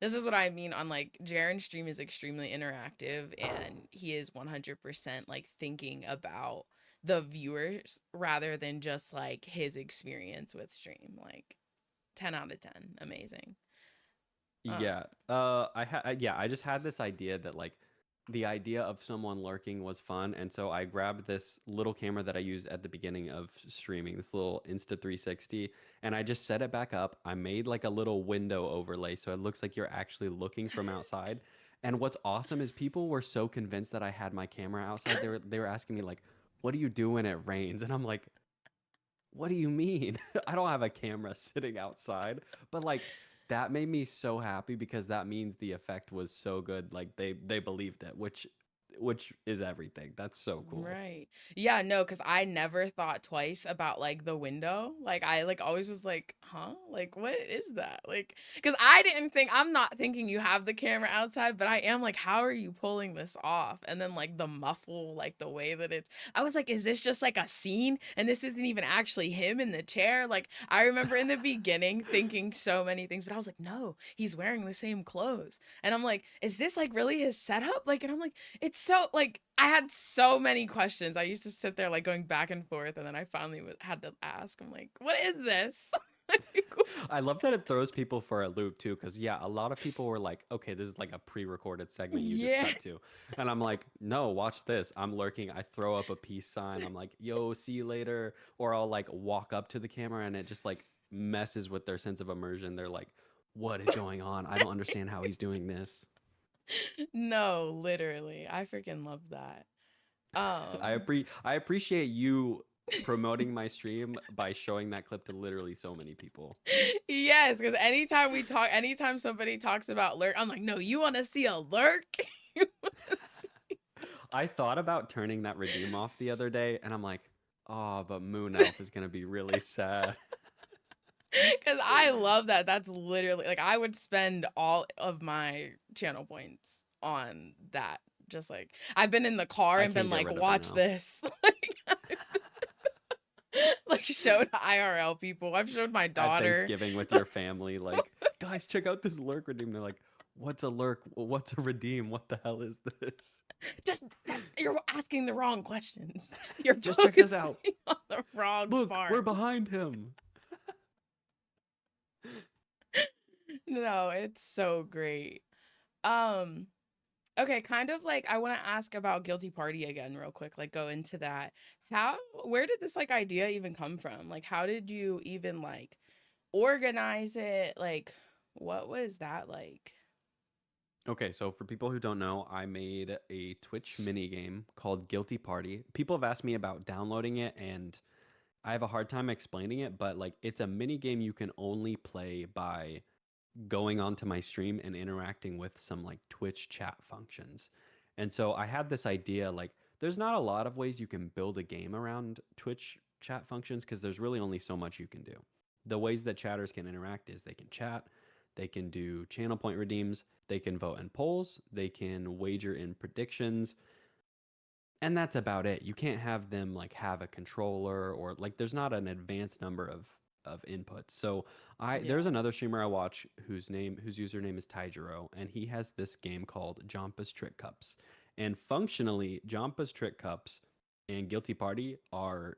this is what I mean on like Jaren's stream is extremely interactive and he is 100% like thinking about the viewers rather than just like his experience with stream. Like 10 out of 10. Amazing. Um Yeah. Yeah, I just had this idea that like the idea of someone lurking was fun, and so I grabbed this little camera that I use at the beginning of streaming, this little Insta 360, and I just set it back up. I made like a little window overlay so it looks like you're actually looking from outside. And what's awesome is people were so convinced that I had my camera outside. They were asking me like, "What do you do when it rains?" And I'm like, "What do you mean? I don't have a camera sitting outside." But like that made me so happy because that means the effect was so good. Like they believed it, which is everything. That's so cool. Right. Yeah, no, because I never thought twice about like the window. Like I like always was like, huh? Like what is that? Like because I didn't think I'm not thinking you have the camera outside, but I am like, how are you pulling this off? And then like the muffle, like the way that it's I was like, is this just like a scene? And this isn't even actually him in the chair. Like I remember in the beginning thinking so many things, but I was like, no, he's wearing the same clothes. And I'm like, is this like really his setup? Like, and I'm like, it's so like I had so many questions. I used to sit there like going back and forth, and then I finally had to ask. I'm like, "What is this?" I love that it throws people for a loop too, because yeah, a lot of people were like, "Okay, this is like a pre-recorded segment you just Yeah. cut to," and I'm like, "No, watch this." I'm lurking. I throw up a peace sign. I'm like, "Yo, see you later," or I'll like walk up to the camera, and it just like messes with their sense of immersion. They're like, "What is going on? I don't understand how he's doing this." No, literally. I freaking love that. Um, I appreciate you promoting my stream by showing that clip to literally so many people. yes, because anytime somebody talks about lurk, I'm like, no, you want to see a lurk? I thought about turning that redeem off the other day, and I'm like, oh, but Moon Elf is gonna be really sad. Because I love that. That's literally like I would spend all of my channel points on that. Just like I've been in the car I and been can't get like, rid of her watch now. this. Like showed IRL people. I've showed my At daughter. Thanksgiving with your family, like, guys, check out this lurk redeem. They're like, what's a lurk? What's a redeem? What the hell is this? Just that you're asking the wrong questions. You're Just check this focusing out. on the wrong Look, we're part. behind him. No, it's so great. Um, okay, kind of like I want to ask about Guilty Party again real quick, like go into that. How where did this like idea even come from? Like how did you even like organize it? Like what was that like? Okay, so for people who don't know, I made a Twitch mini game called Guilty Party. People have asked me about downloading it, and I have a hard time explaining it, but like it's a mini game you can only play by going onto my stream and interacting with some like Twitch chat functions. And so I had this idea like there's not a lot of ways you can build a game around Twitch chat functions because there's really only so much you can do. The ways that chatters can interact is they can chat, they can do channel point redeems, they can vote in polls, they can wager in predictions, and that's about it. You can't have them like have a controller or like there's not an advanced number of inputs. So I there's Yeah. another streamer I watch whose username is Taijiro, and he has this game called Jompa's Trick Cups. And functionally, Jompa's Trick Cups and Guilty Party are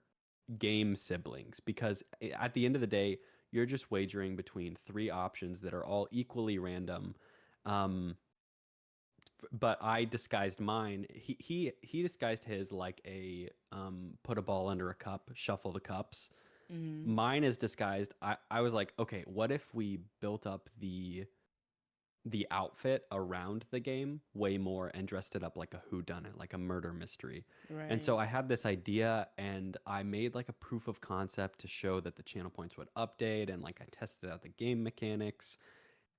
game siblings because at the end of the day, you're just wagering between three options that are all equally random. Um, but I disguised mine. He disguised his like a put a ball under a cup, shuffle the cups. Mhm. Mine is disguised. I was like, okay, what if we built up the outfit around the game way more and dressed it up like a whodunit, like a murder mystery. And so Right. I had this idea and I made like a proof of concept to show that the channel points would update and like I tested out the game mechanics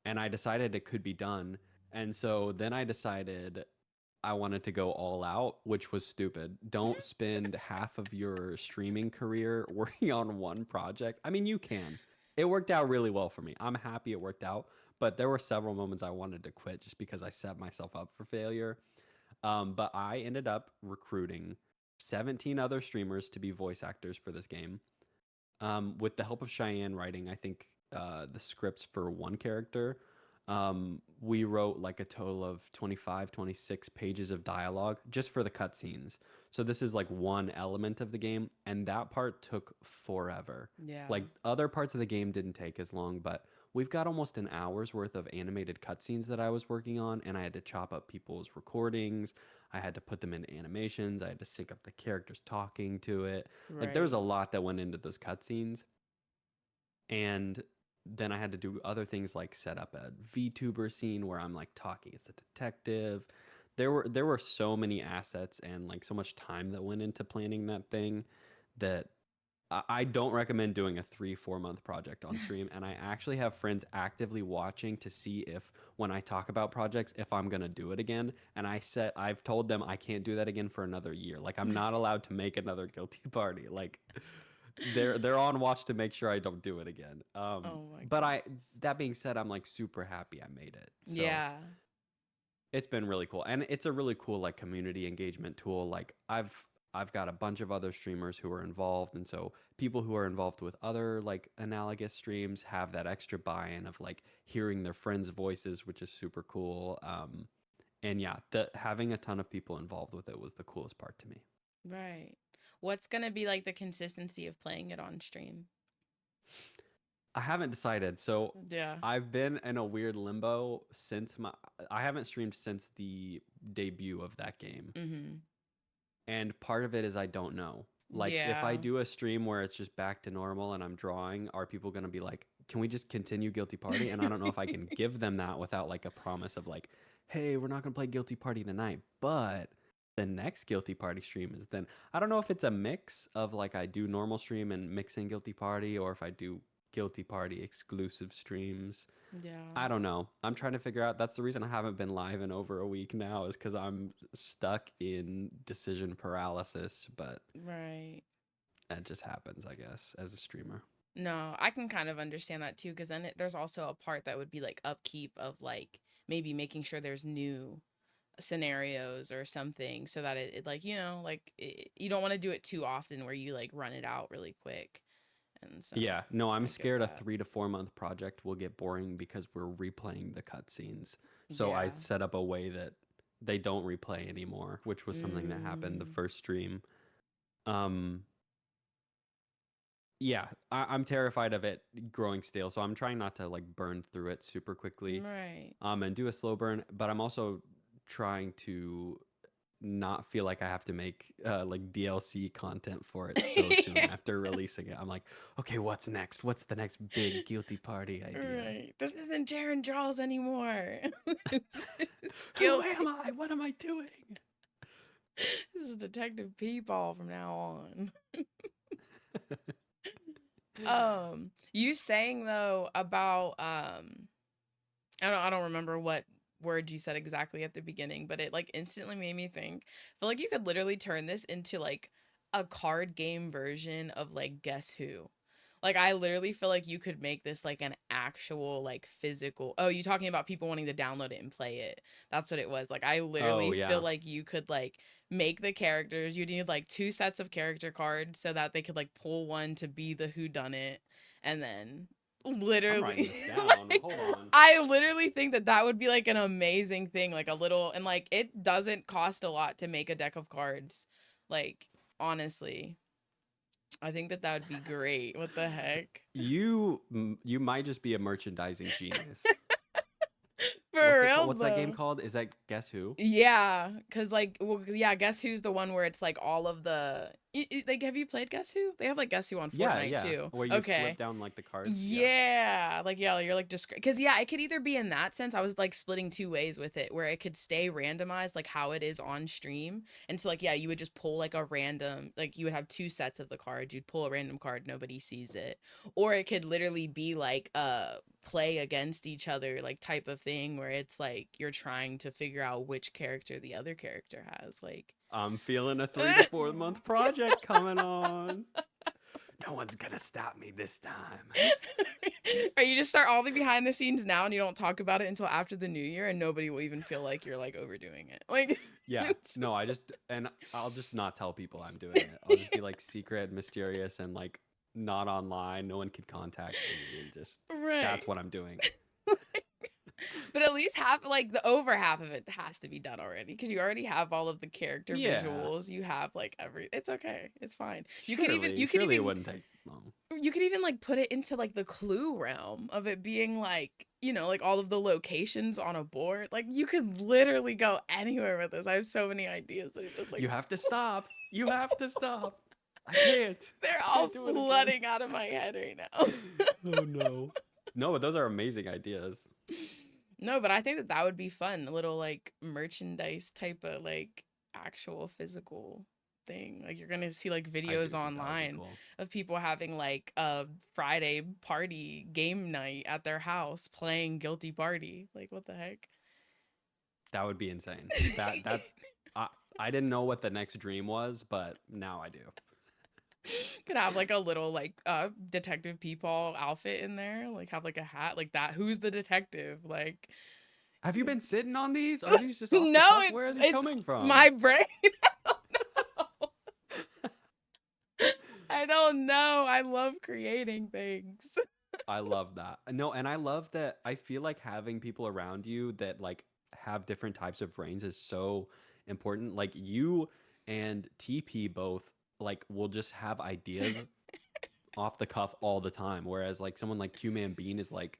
and I decided it could be done. And so then I decided I wanted to go all out, which was stupid. Don't spend half of your streaming career working on one project. I mean, you can. It worked out really well for me. I'm happy it worked out, but there were several moments I wanted to quit just because I set myself up for failure. But I ended up recruiting 17 other streamers to be voice actors for this game. With the help of Cheyenne writing, I think the scripts for one character, we wrote like a total of 25, 26 pages of dialogue just for the cutscenes. So this is like one element of the game, and that part took forever. Yeah. Like other parts of the game didn't take as long, but we've got almost an hour's worth of animated cutscenes that I was working on, and I had to chop up people's recordings. I had to put them into animations. I had to sync up the characters talking to it. Like there was a Right. lot that went into those cutscenes. And then I had to do other things like set up a VTuber scene where I'm like talking as a detective. There were so many assets and like so much time that went into planning that thing that I don't recommend doing a 3-4 month project on stream. And I actually have friends actively watching to see if when I talk about projects, if I'm gonna do it again. And I've told them I can't do that again for another year. Like I'm not allowed to make another guilty party. Like they're on watch to make sure I don't do it again. Oh my But I goodness. that being said, I'm like super happy I made it. So Yeah. it's been really cool, and it's a really cool like community engagement tool. Like I've got a bunch of other streamers who are involved, and so people who are involved with other like analogous streams have that extra buy-in of like hearing their friends' voices, which is super cool. And yeah, the having a ton of people involved with it was the coolest part to me. Right. What's gonna be like the consistency of playing it on stream? I haven't decided. So Yeah. I've been in a weird limbo since I haven't streamed since the debut of that game. Mm-hmm. And part of it is I don't know. Like if I Yeah. do a stream where it's just back to normal and I'm drawing, are people going to be like, "Can we just continue Guilty Party?" And I don't know if I can give them that without like a promise of like, "Hey, we're not going to play Guilty Party tonight, but the next Guilty Party stream is then." I don't know if it's a mix of like I do normal stream and mix in Guilty Party, or if I do Guilty Party exclusive streams. Yeah. I don't know. I'm trying to figure out. That's the reason I haven't been live in over a week now, is because I'm stuck in decision paralysis. But Right. that just happens, I guess, as a streamer. No, I can kind of understand that too, because then there's also a part that would be like upkeep of like maybe making sure there's new scenarios or something so that it like, like you don't want to do it too often where you like run it out really quick. And so Yeah, no, I'm I get scared a that. 3 to 4 month project will get boring because we're replaying the cutscenes. So I Yeah. set up a way that they don't replay anymore, which was something that happened the Mm, first stream. Um, Yeah, I'm terrified of it growing stale, so I'm trying not to like burn through it super quickly, right. and do a slow burn. But I'm also trying to not feel like I have to make like DLC content for it so soon after releasing it. I'm like, okay, what's next? What's the next big guilty party idea? Right. This isn't Jeren Draws anymore. This is Who am guilty. I? What am I doing? This is Detective Peepaw from now on. You saying though about I don't remember what words you said exactly at the beginning, but it like instantly made me think. I feel like you could literally turn this into like a card game version of like Guess Who. Like I literally feel like you could make this like an actual like physical. Oh, you talking about people wanting to download it and play it. That's what it was. Like I Oh literally feel yeah, like you could like make the characters. You need like two sets of character cards so that they could like pull one to be the who done it and then I'm writing literally this down. like Hold on. I literally think that that would be like an amazing thing, like a little, and like it doesn't cost a lot to make a deck of cards. Like, honestly, I think that that would be great. What the heck? You might just be a merchandising genius. For real What's that game though. called? Is that Guess Who? Yeah, cause like, well, 'cause, yeah, Guess Who's the one where it's like all of the like. Have you played Guess Who? They have like Guess Who on Yeah, Fortnite yeah. too. Where you flip Okay, down like the cards. Yeah. yeah, like yeah, you're like just because yeah, it could either be in that sense. I was like splitting two ways with it, where it could stay randomized, like how it is on stream, and so like yeah, you would just pull like a random, like you would have two sets of the cards. You'd pull a random card, nobody sees it, or it could literally be like play against each other like type of thing where it's like you're trying to figure out which character the other character has like I'm feeling a 3 to 4 month project coming on. No one's gonna stop me this time. or you just start all the behind the scenes now and you don't talk about it until after the new year and nobody will even feel like you're like overdoing it like Yeah. it's No, just I'll just not tell people I'm doing it. I'll just be like secret, mysterious, and like not online. No one can contact me, and just right that's what I'm doing. But at least half, like the over half of it has to be done already because you already have all of the character Yeah. visuals. You have like it's okay. It's fine. Surely it wouldn't take long. You could even like put it into like the clue realm of it being like, like all of the locations on a board. Like you could literally go anywhere with this. I have so many ideas that are just like You have to stop. You have to stop. I can't. they're I all can't do it again. flooding out of my head right now. Oh no. No, but those are amazing ideas. No, but I think that would be fun. A little like merchandise type of like actual physical thing. Like you're gonna see like I do videos think that would be online cool. of people having like a Friday party game night at their house playing Guilty Party. Like what the heck? That would be insane. That I I didn't know what the next dream was, but now I do. Could have like a little like detective peepaw outfit in there. Like have like a hat like that. Who's the detective? Like Have you been sitting on these? Are these just off the no, cuff? Where are these it's coming from? my brain. I don't know. I love creating things. I love that. No, and I love that. I feel like having people around you that like have different types of brains is so important. Like you and TP both like will just have ideas off the cuff all the time. Whereas like someone like Q Man Bean is like,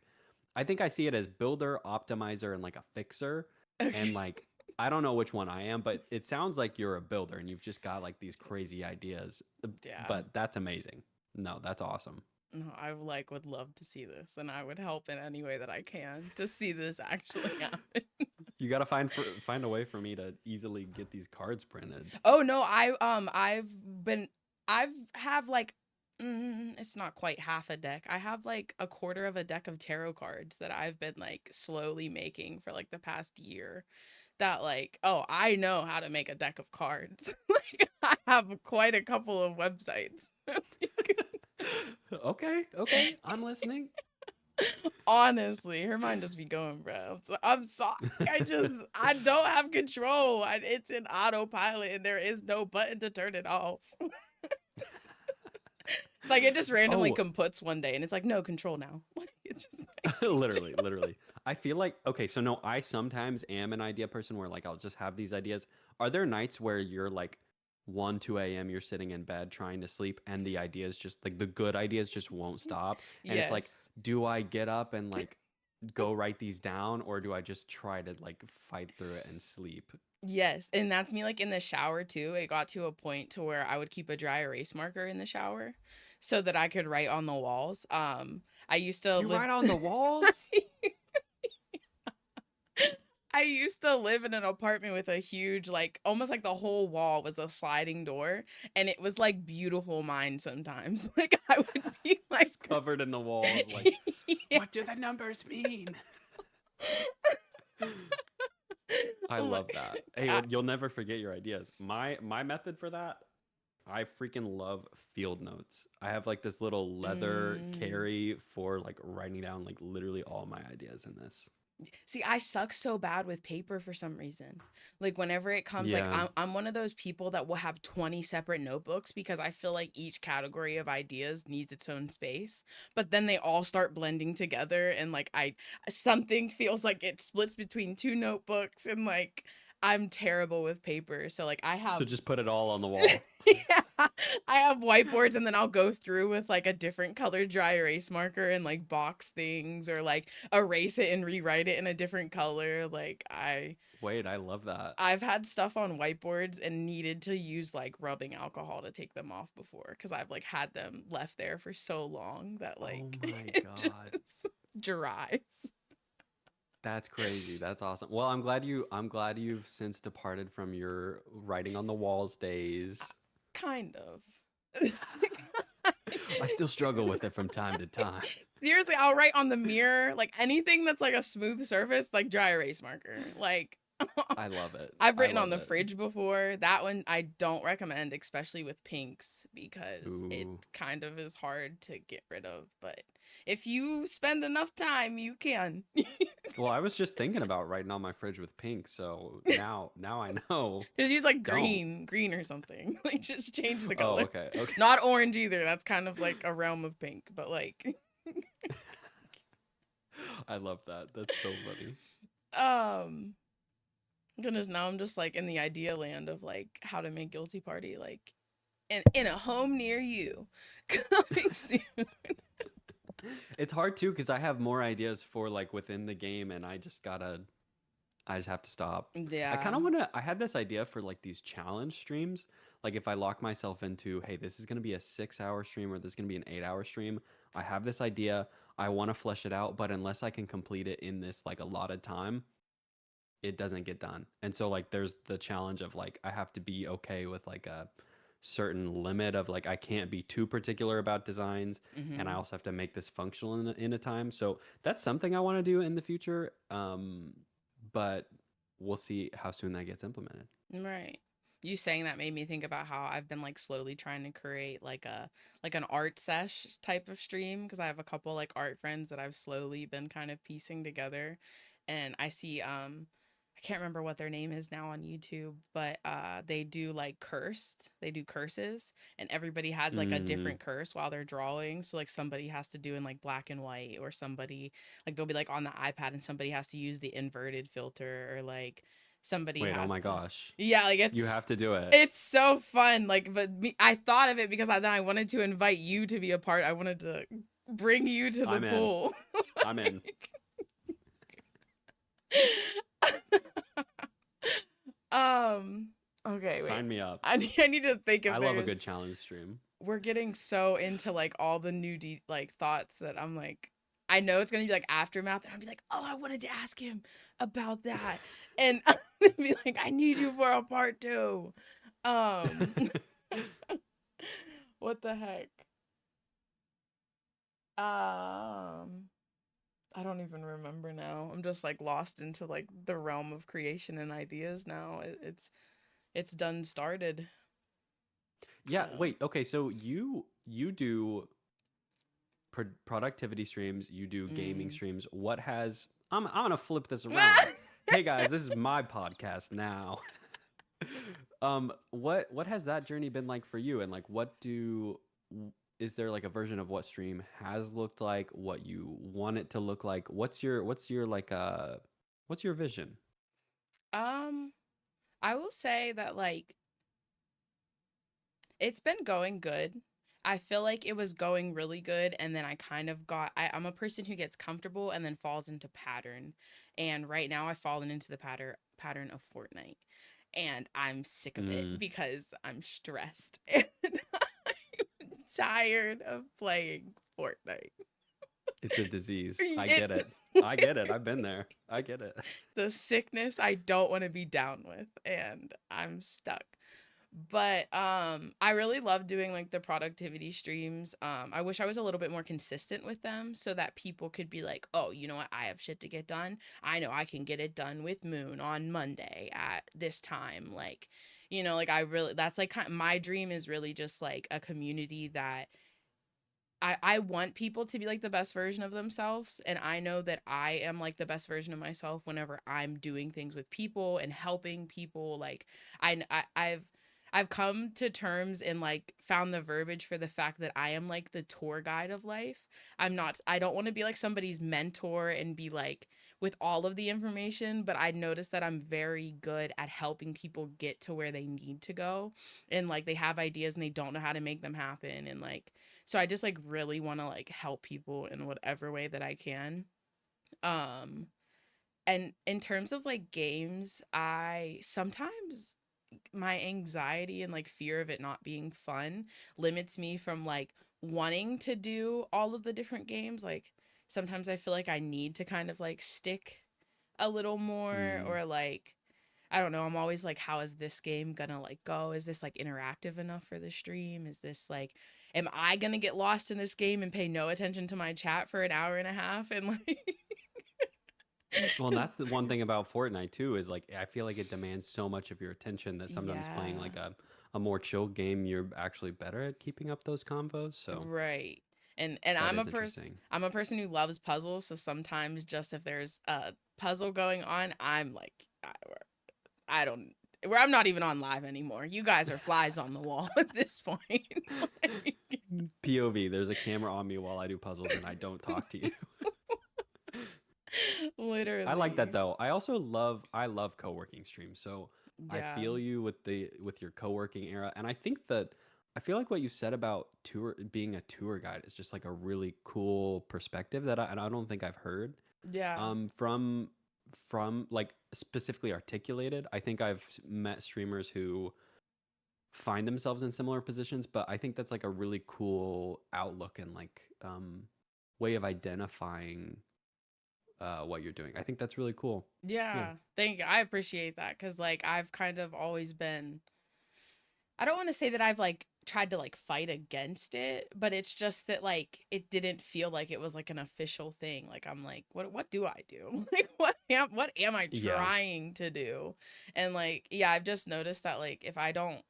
I think I see it as builder, optimizer, and like a fixer. And Okay. like I don't know which one I am, but it sounds like you're a builder and you've just got like these crazy ideas. Yeah. But that's amazing. No, that's awesome. No, I like would love to see this and I would help in any way that I can to see this actually happen. You gotta find a way for me to easily get these cards printed. Oh no, I've have like it's not quite half a deck. I have like a quarter of a deck of tarot cards that I've been like slowly making for like the past year. That like, oh, I know how to make a deck of cards. Like I have quite a couple of websites. Okay, I'm listening. Honestly, her mind just be going, bro. I'm sorry. I don't have control. It's in autopilot and there is no button to turn it off. It's like it just randomly Oh, computs one day and it's like, no control now. Like, it's just like, literally. I feel like okay, so no, I sometimes am an idea person where like I'll just have these ideas. Are there nights where you're like 1, 2 a.m. you're sitting in bed trying to sleep and the ideas just like the good ideas just won't stop? And it's like, yes. do I get up and like go write these down or do I just try to like fight through it and sleep? Yes. And that's me like in the shower too. It got to a point to where I would keep a dry erase marker in the shower so that I could write on the walls. I used to You live write on the walls? I used to live in an apartment with a huge, like, almost like the whole wall was a sliding door, and it was like beautiful mind sometimes. Like, I would be like, Just covered in the walls like yeah. what do the numbers mean? I love Like, that. Hey, I- you'll never forget your ideas. My method for that, I freaking love field notes. I have like this little leather mm. carry for like writing down like literally all my ideas in this. See, I suck so bad with paper for some reason. Like whenever it comes, like Yeah. I'm one of those people that will have 20 separate notebooks because I feel like each category of ideas needs its own space. But then they all start blending together and like I something feels like it splits between two notebooks and like I'm terrible with paper. So like I So have just put it all on the wall. yeah, I have whiteboards and then I'll go through with like a different colored dry erase marker and like box things or like erase it and rewrite it in a different color. Like Wait, I love that. I've had stuff on whiteboards and needed to use like rubbing alcohol to take them off before because I've like had them left there for so long that Oh like my it God. just dries. That's crazy. That's awesome. Well, I'm glad you've since departed from your writing on the walls days. Kind of. I still struggle with it from time to time. Seriously, I'll write on the mirror, like anything that's like a smooth surface, like dry erase marker. Like I love it. I've I written on love the it. fridge before. That one I don't recommend, especially with pinks, because it Ooh. kind of is hard to get rid of. But if you spend enough time, you can. Well, I was just thinking about writing on my fridge with pink, so now I know. Just use like Don't. green or something. Like just change the Oh, color. okay. Okay. Not orange either. That's kind of like a realm of pink, but like I love that. That's so funny. um Goodness, now I'm just like in the idea land of like how to make guilty party like in a home near you. Coming soon. It's hard too because I have more ideas for like within the game, and I just have to stop. I Yeah. kind of want to. I had this idea for like these challenge streams. Like if I lock myself into, hey, this is going to be a 6 hour stream or this is going to be an 8 hour stream. I have this idea. I want to flesh it out, but unless I can complete it in this like allotted time, it doesn't get done. And so like there's the challenge of like I have to be okay with like a certain limit of like I can't be too particular about designs, and I Mm-hmm. also have to make this functional in a time. So that's something I want to do in the future. But we'll see how soon that gets implemented. Right. You saying that made me think about how I've been like slowly trying to create like an art sesh type of stream because I have a couple like art friends that I've slowly been kind of piecing together. And I see I can't remember what their name is now on YouTube, but they do like cursed. They do curses and everybody has like a Mm, different curse while they're drawing. So like somebody has to do in like black and white or somebody like they'll be like on the iPad and somebody has to use the inverted filter or like somebody wait, oh has my to gosh. yeah like You it's have to do it. it's so fun like but I thought of it because then I wanted to invite you to be a part. I wanted to bring you to the I'm in. pool. I'm in. um okay, wait. Sign me up. I need to think I if love a good there's challenge stream. we're getting so into like all the new like thoughts that I'm like I know it's gonna be like aftermath and I'll be like, oh, I wanted to ask him about that. And I'm gonna be like, I need you for a part two. Um what the heck? Um I don't even remember now. I'm just like lost into like the realm of creation and ideas now. It's done started. Yeah, Um wait. Okay, so you do productivity streams, you do gaming mm. streams. What has I'm gonna flip this around. Hey guys, this is my podcast now. What has that journey been like for you? And like is there like a version of what stream has looked like, what you want it to look like? What's your like what's your vision? um I will say that like it's been going good. I feel like it was going really good and then I kind of I'm a person who gets comfortable and then falls into pattern. And right now I've fallen into the pattern of Fortnite. And I'm sick of it Mm, because I'm stressed and I'm tired of playing Fortnite. it's a disease. I It get it. I get it. I've been there. I get it. the sickness I don't want to be down with and I'm stuck. But I really love doing like the productivity streams. I wish I was a little bit more consistent with them so that people could be like, "Oh, you know what? I have shit to get done. I know I can get it done with Moon on Monday at this time." Like, like I really that's like my dream is really just like a community that I want people to be like the best version of themselves and I know that I am like the best version of myself whenever I'm doing things with people and helping people like I've come to terms and like found the verbiage for the fact that I am like the tour guide of life. I don't want to be like somebody's mentor and be like with all of the information, but I noticed that I'm very good at helping people get to where they need to go and like they have ideas and they don't know how to make them happen and like so I just like really want to like help people in whatever way that I can. Um and in terms of like games, I sometimes my anxiety and like fear of it not being fun limits me from like wanting to do all of the different games. Like sometimes I feel like I need to kind of like stick a little more Mm. or like I don't know. I'm always like, how is this game gonna like go? Is this like interactive enough for the stream? Is this like, am I gonna get lost in this game and pay no attention to my chat for an hour and a half? And like, Well, and cause that's the one thing about Fortnite too is like I feel like it demands so much of your attention that sometimes playing yeah, like a more chill game, you're actually better at keeping up those combos. So right. And that is interesting. I'm a person who loves puzzles. So sometimes just if there's a puzzle going on, I'm like, I don't. Where I'm not even on live anymore. You guys are flies on the wall at this point. Like, POV, there's a camera on me while I do puzzles and I don't talk to you. I like that Literally. though. I love co-working streams. So I Yeah. feel you with your co-working era. And I think that I feel like what you said about tour being a tour guide is just like a really cool perspective that and I don't think I've heard Yeah. from like specifically articulated. I think I've met streamers who find themselves in similar positions, but I think that's like a really cool outlook and like way of identifying what you're doing. I think that's really cool. Yeah. Yeah. Thank you. I appreciate that because, like, I've kind of always been, I don't want to say that I've like tried to like fight against it, but it's just that like it didn't feel like it was like an official thing. Like I'm like, what do I do? Like what am I Yeah. trying to do? And like, yeah, I've just noticed that like if I don't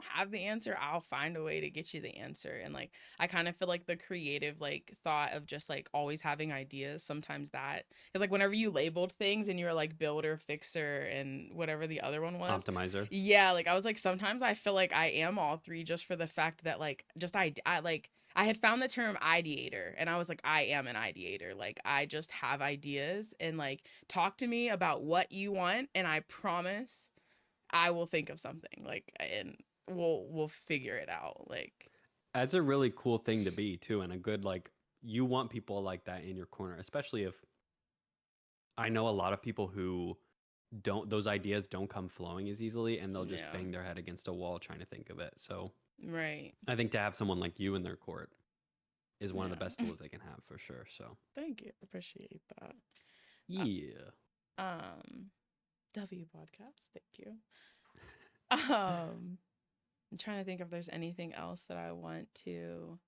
have the answer, I'll find a way to get you the answer. And like I kind of feel like the creative like thought of just like always having ideas, sometimes that because like whenever you labeled things and you were like builder, fixer, and whatever the other one was, Optimizer. yeah, like I was like sometimes I feel like I am all three just for the fact that like just I like I had found the term ideator and I was like I am an ideator. Like I just have ideas and like talk to me about what you want and I promise I will think of something. Like and we'll figure it out. Like That's a really cool thing to be too, and a good like you want people like that in your corner, especially if I know a lot of people who don't those ideas don't come flowing as easily and they'll just yeah. bang their head against a wall trying to think of it. So Right. I think to have someone like you in their court is one of the best Yeah. tools they can have for sure. So Thank you. Appreciate that. yeah. Um W podcast. Thank you. Um I'm trying to think if there's anything else that I want to.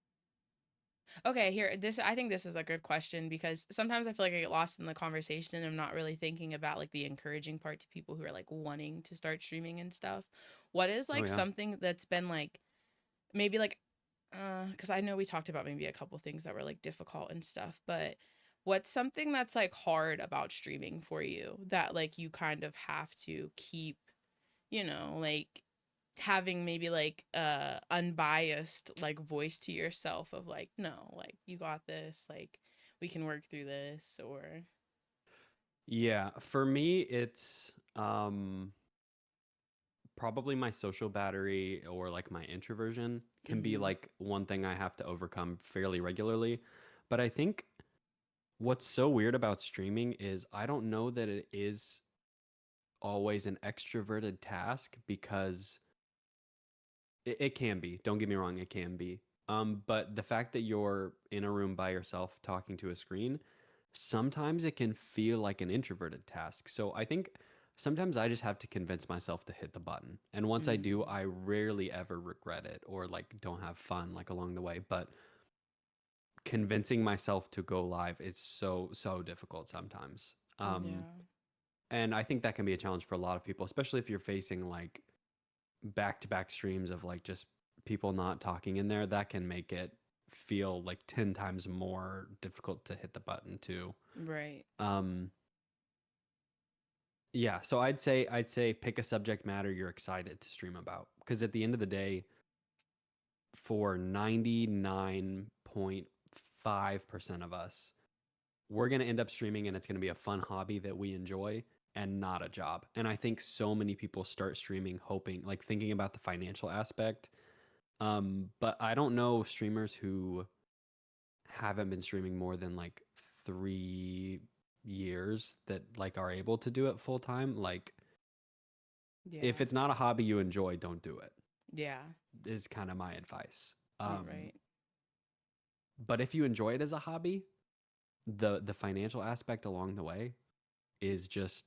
Okay, here this I think this is a good question because sometimes I feel like I get lost in the conversation and I'm not really thinking about like the encouraging part to people who are like wanting to start streaming and stuff. What is Oh like yeah. something that's been like maybe like cuz I know we talked about maybe a couple things that were like difficult and stuff, but what's something that's like hard about streaming for you that like you kind of have to keep, like having maybe like unbiased like voice to yourself of like no, like you got this, like we can work through this or Yeah, for me it's probably my social battery or like my introversion can be mhm like one thing I have to overcome fairly regularly. But I think what's so weird about streaming is I don't know that it is always an extroverted task because it can be. Don't get me wrong, it can be. But the fact that you're in a room by yourself talking to a screen, sometimes it can feel like an introverted task. So I think sometimes I just have to convince myself to hit the button. And once I do, mm, I rarely ever regret it or like don't have fun like along the way. But convincing myself to go live is so difficult sometimes. yeah, And I think that can be a challenge for a lot of people, especially if you're facing like back to back streams of like just people not talking in there. That can make it feel like 10 times more difficult to hit the button too. right, Um, yeah, so I'd say pick a subject matter you're excited to stream about because at the end of the day, for 99.5% of us, we're going to end up streaming and it's going to be a fun hobby that we enjoy and not a job. And I think so many people start streaming hoping, like thinking about the financial aspect. But I don't know streamers who haven't been streaming more than like 3 years that like are able to do it full time. Like, if yeah, it's not a hobby you enjoy, don't do it, yeah, is kind of my advice. you're right, But if you enjoy it as a hobby, the financial aspect along the way is just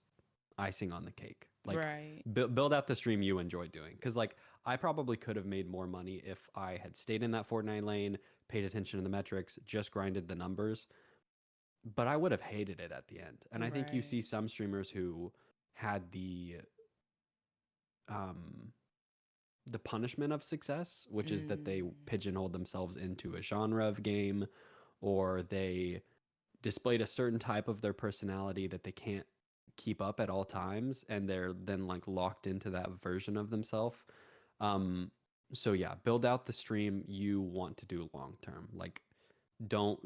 icing on the cake. Like right, build out the stream you enjoy doing. Because like I probably could have made more money if I had stayed in that Fortnite lane, paid attention to the metrics, just grinded the numbers. But I would have hated it at the end. And I think you see right, some streamers who had um the punishment of success, which is that they mm, pigeonholed themselves into a genre of game or they displayed a certain type of their personality that they can't keep up at all times and they're then like locked into that version of themselves. um so yeah, build out the stream you want to do long term. Like don't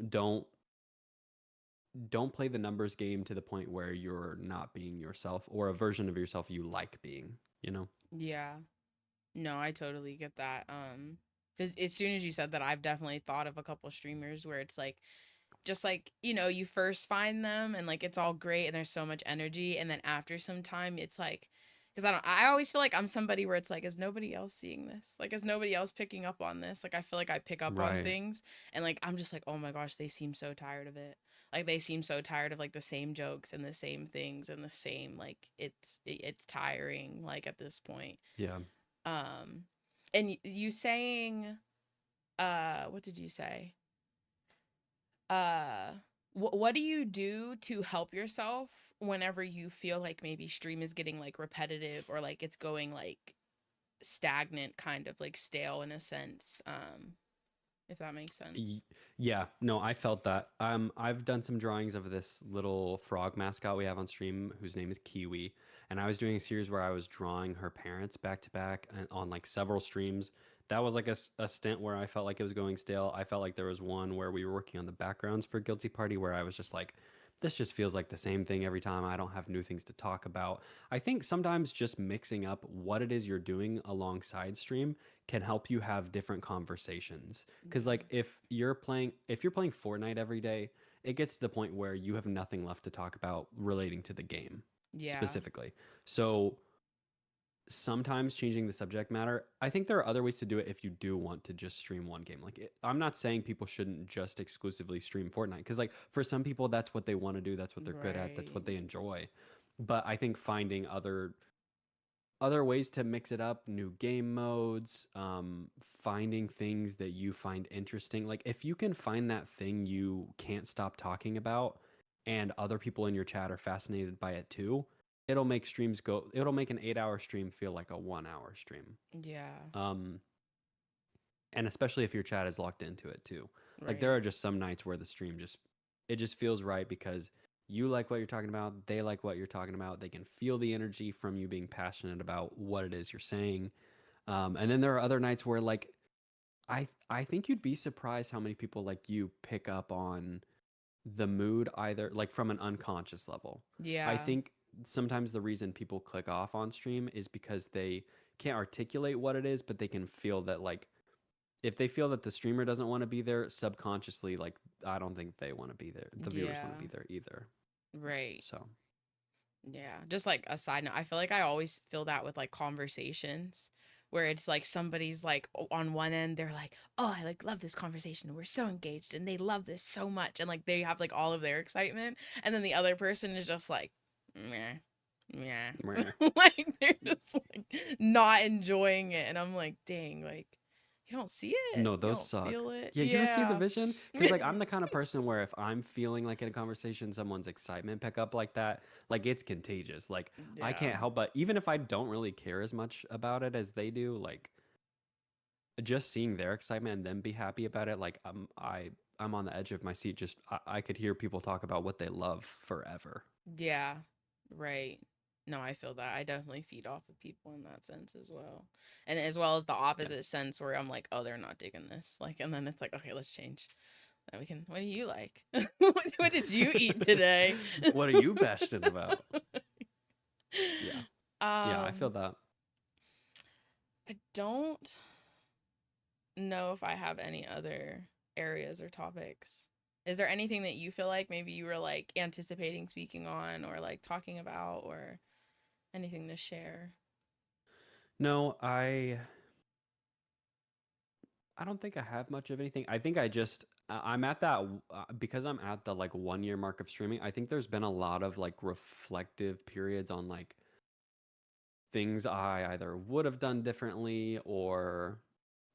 don't play the numbers game to the point where you're not being yourself or a version of yourself you like being, you know? Yeah. No, I totally get that. Because as soon as you said that, I've definitely thought of a couple streamers where it's like, just like, you first find them and like it's all great and there's so much energy. And then after some time, it's like, because I always feel like I'm somebody where it's like, is nobody else seeing this? Like, is nobody else picking up on this? Like, I feel like I pick up on Right. things and like, I'm just like, oh my gosh, they seem so tired of it. Like, they seem so tired of like the same jokes and the same things and the same, like, it's tiring, like at this point. Yeah. Um, and you saying, what did you say? Uh, what do you do to help yourself whenever you feel like maybe stream is getting like repetitive or like it's going like stagnant, kind of like stale in a sense? If that makes Y- sense. Yeah, no, I felt that. I've done some drawings of this little frog mascot we have on stream whose name is Kiwi, and I was doing a series where I was drawing her parents back to back on like several streams. That was like a stint where I felt like it was going stale. I felt like there was one where we were working on the backgrounds for Guilty Party where I was just like, this just feels like the same thing every time. I don't have new things to talk about. I think sometimes just mixing up what it is you're doing alongside stream can help you have different conversations because Yeah. like if you're playing Fortnite every day, it gets to the point where you have nothing left to talk about relating to the game Yeah. specifically. So sometimes changing the subject matter, I think there are other ways to do it if you do want to just stream one game. I'm not saying people shouldn't just exclusively stream Fortnite because like for some people that's what they want to do, that's what they're good at, that's what Right. they enjoy. But I think finding other ways to mix it up, new game modes, finding things that you find interesting. Like if you can find that thing you can't stop talking about and other people in your chat are fascinated by it too, it'll make an 8 hour stream feel like a 1 hour stream. Yeah. Um, and especially if your chat is locked into it too. Like there Right. are just some nights where the stream just feels right because you like what you're talking about, they like what you're talking about, they can feel the energy from you being passionate about what it is you're saying. And then there are other nights where like I think you'd be surprised how many people like you pick up on the mood either like from an unconscious level. I Yeah. think sometimes the reason people click off on stream is because they can't articulate what it is, but they can feel that like if they feel that the streamer doesn't want to be there subconsciously, like I don't think they want to be there. The viewers want to Yeah. be there either. Right. So Yeah, just like a side note, I feel like I always feel that with like conversations where it's like somebody's like on one end they're like, "Oh, I like love this conversation. We're so engaged and they love this so much." And like they have like all of their excitement, and then the other person is just like, "Meh. Meh." meh. Like they're just like not enjoying it, and I'm like, "Dang, like you don't see it. No, You those don't suck. feel it." Yeah, you don't see the Yeah. vision because like I'm the kind of person where if I'm feeling like in a conversation someone's excitement pick up like that, like it's contagious. Like I Yeah. can't help but even if I don't really care as much about it as they do, like just seeing their excitement and them be happy about it, like I'm on the edge of my seat. Just I could hear people talk about what they love forever. Yeah, right. No, I feel that. I definitely feed off of people in that sense as well. And as well as the Yeah. opposite sense where I'm like, oh, they're not digging this. Like, and then it's like, okay, let's change. Then we can, what do you like? What did you eat today? What are you passionate about? Yeah. Yeah, I feel um, that. I don't know if I have any other areas or topics. Is there anything that you feel like maybe you were like anticipating speaking on or like talking about or anything to share? No, I don't think I have much of anything. I think I'm at that because I'm at the like 1 year mark of streaming. I think there's been a lot of like reflective periods on like things I either would have done differently or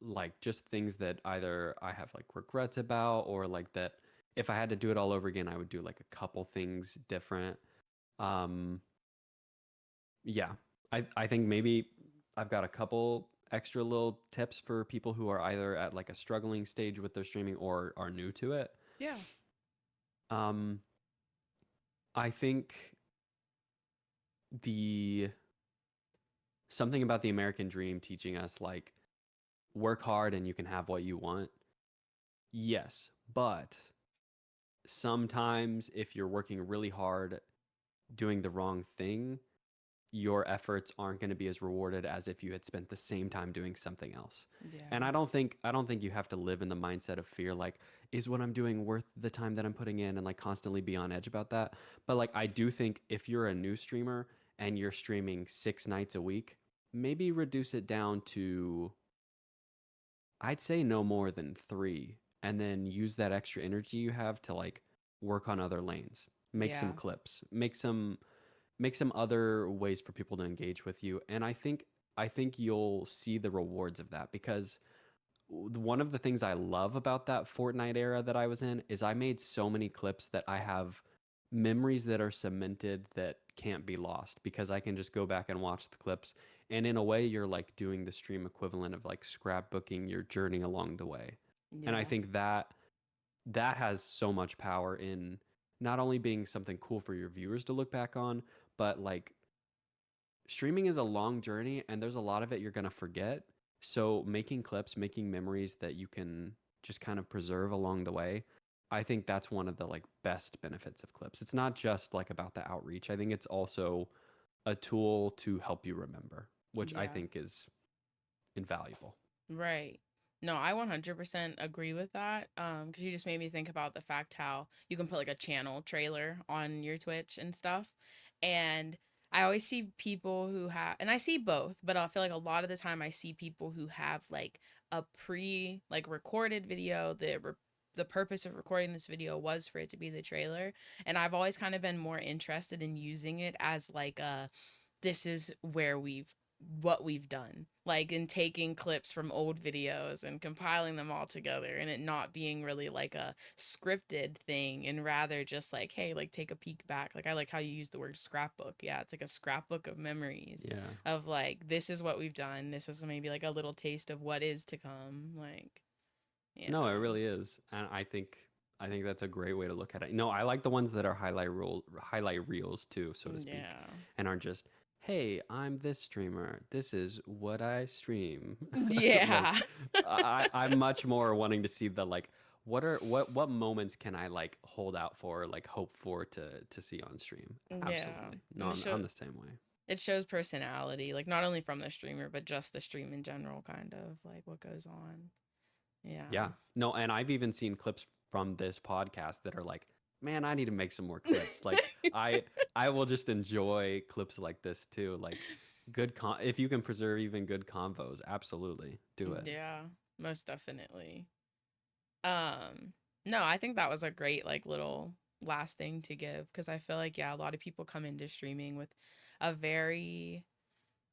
like just things that either I have like regrets about or like that if I had to do it all over again, I would do like a couple things different. Um, yeah, I think maybe I've got a couple extra little tips for people who are either at like a struggling stage with their streaming or are new to it. Yeah. Um, I think the something about the American dream teaching us like work hard and you can have what you want. Yes, but sometimes if you're working really hard doing the wrong thing, your efforts aren't going to be as rewarded as if you had spent the same time doing something else. And Yeah. I don't think you have to live in the mindset of fear like is what I'm doing worth the time that I'm putting in and like constantly be on edge about that. But like I do think if you're a new streamer and you're streaming 6 nights a week, maybe reduce it down to I'd say no more than 3 and then use that extra energy you have to like work on other lanes. Make some Yeah. clips, make some other ways for people to engage with you, and I think you'll see the rewards of that because one of the things I love about that Fortnite era that I was in is I made so many clips that I have memories that are cemented that can't be lost because I can just go back and watch the clips, and in a way you're like doing the stream equivalent of like scrapbooking your journey along the way. And I Yeah. think that that has so much power in not only being something cool for your viewers to look back on, but like streaming is a long journey and there's a lot of it you're going to forget. So making clips, making memories that you can just kind of preserve along the way, I think that's one of the like best benefits of clips. It's not just like about the outreach. I think it's also a tool to help you remember, which I Yeah. think is invaluable. Right. No, I 100% agree with that. Because you just made me think about the fact how you can put like a channel trailer on your Twitch and stuff. And I always see people who have, and I see both, but I feel like a lot of the time I see people who have like a like recorded video. The purpose of recording this video was for it to be the trailer. And I've always kind of been more interested in using it as like a this is where we've what we've done, like in taking clips from old videos and compiling them all together, and it not being really like a scripted thing and rather just like, hey, like take a peek back. Like I like how you use the word scrapbook. Yeah, it's like a scrapbook of memories Yeah. of like this is what we've done, this is maybe like a little taste of what is to come, like, No, it yeah. really is. And I think that's a great way to look at it. No, I like the ones that are highlight reels too, so to speak, Yeah. and aren't just, "Hey, I'm this streamer. This is what I stream." Like Yeah. I'm much more wanting to see the like what moments can I like hold out for, like hope for to see on stream. Yeah. Absolutely. No, And I'm the same way. it shows personality, like not only from the streamer, but just the stream in general, kind of like what goes on. Yeah. Yeah. No, and I've even seen clips from this podcast that are like, man, I need to make some more clips. Like I will just enjoy clips like this too. Like if you can preserve even good convos, absolutely do it. Yeah, most definitely. Um, no, I think that was a great like little last thing to give because I feel like yeah, a lot of people come into streaming with a very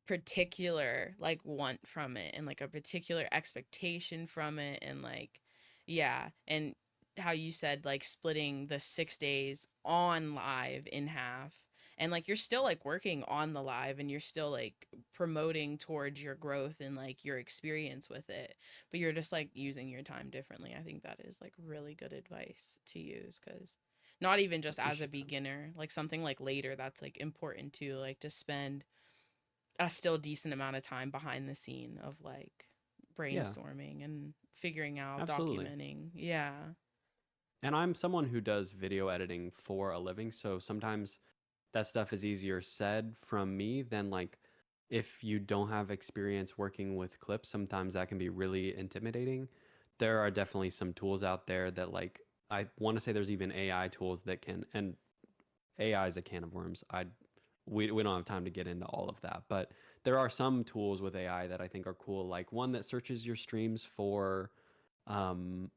particular like want from it and like a particular expectation from it and like yeah, and how you said like splitting the 6 days on live in half, and like you're still like working on the live and you're still like promoting towards your growth and like your experience with it, but you're just like using your time differently. I think that is like really good advice to use because not even I just as a appreciate that. beginner, like something like later that's like important too, like to spend a still decent amount of time behind the scene of like Yeah, brainstorming and figuring out, absolutely. documenting. Yeah. And I'm someone who does video editing for a living, so sometimes that stuff is easier said from me than like if you don't have experience working with clips, sometimes that can be really intimidating. There are definitely some tools out there that like I want to say there's even AI tools that can and AI is a can of worms. We don't have time to get into all of that, but there are some tools with AI that I think are cool, like one that searches your streams for um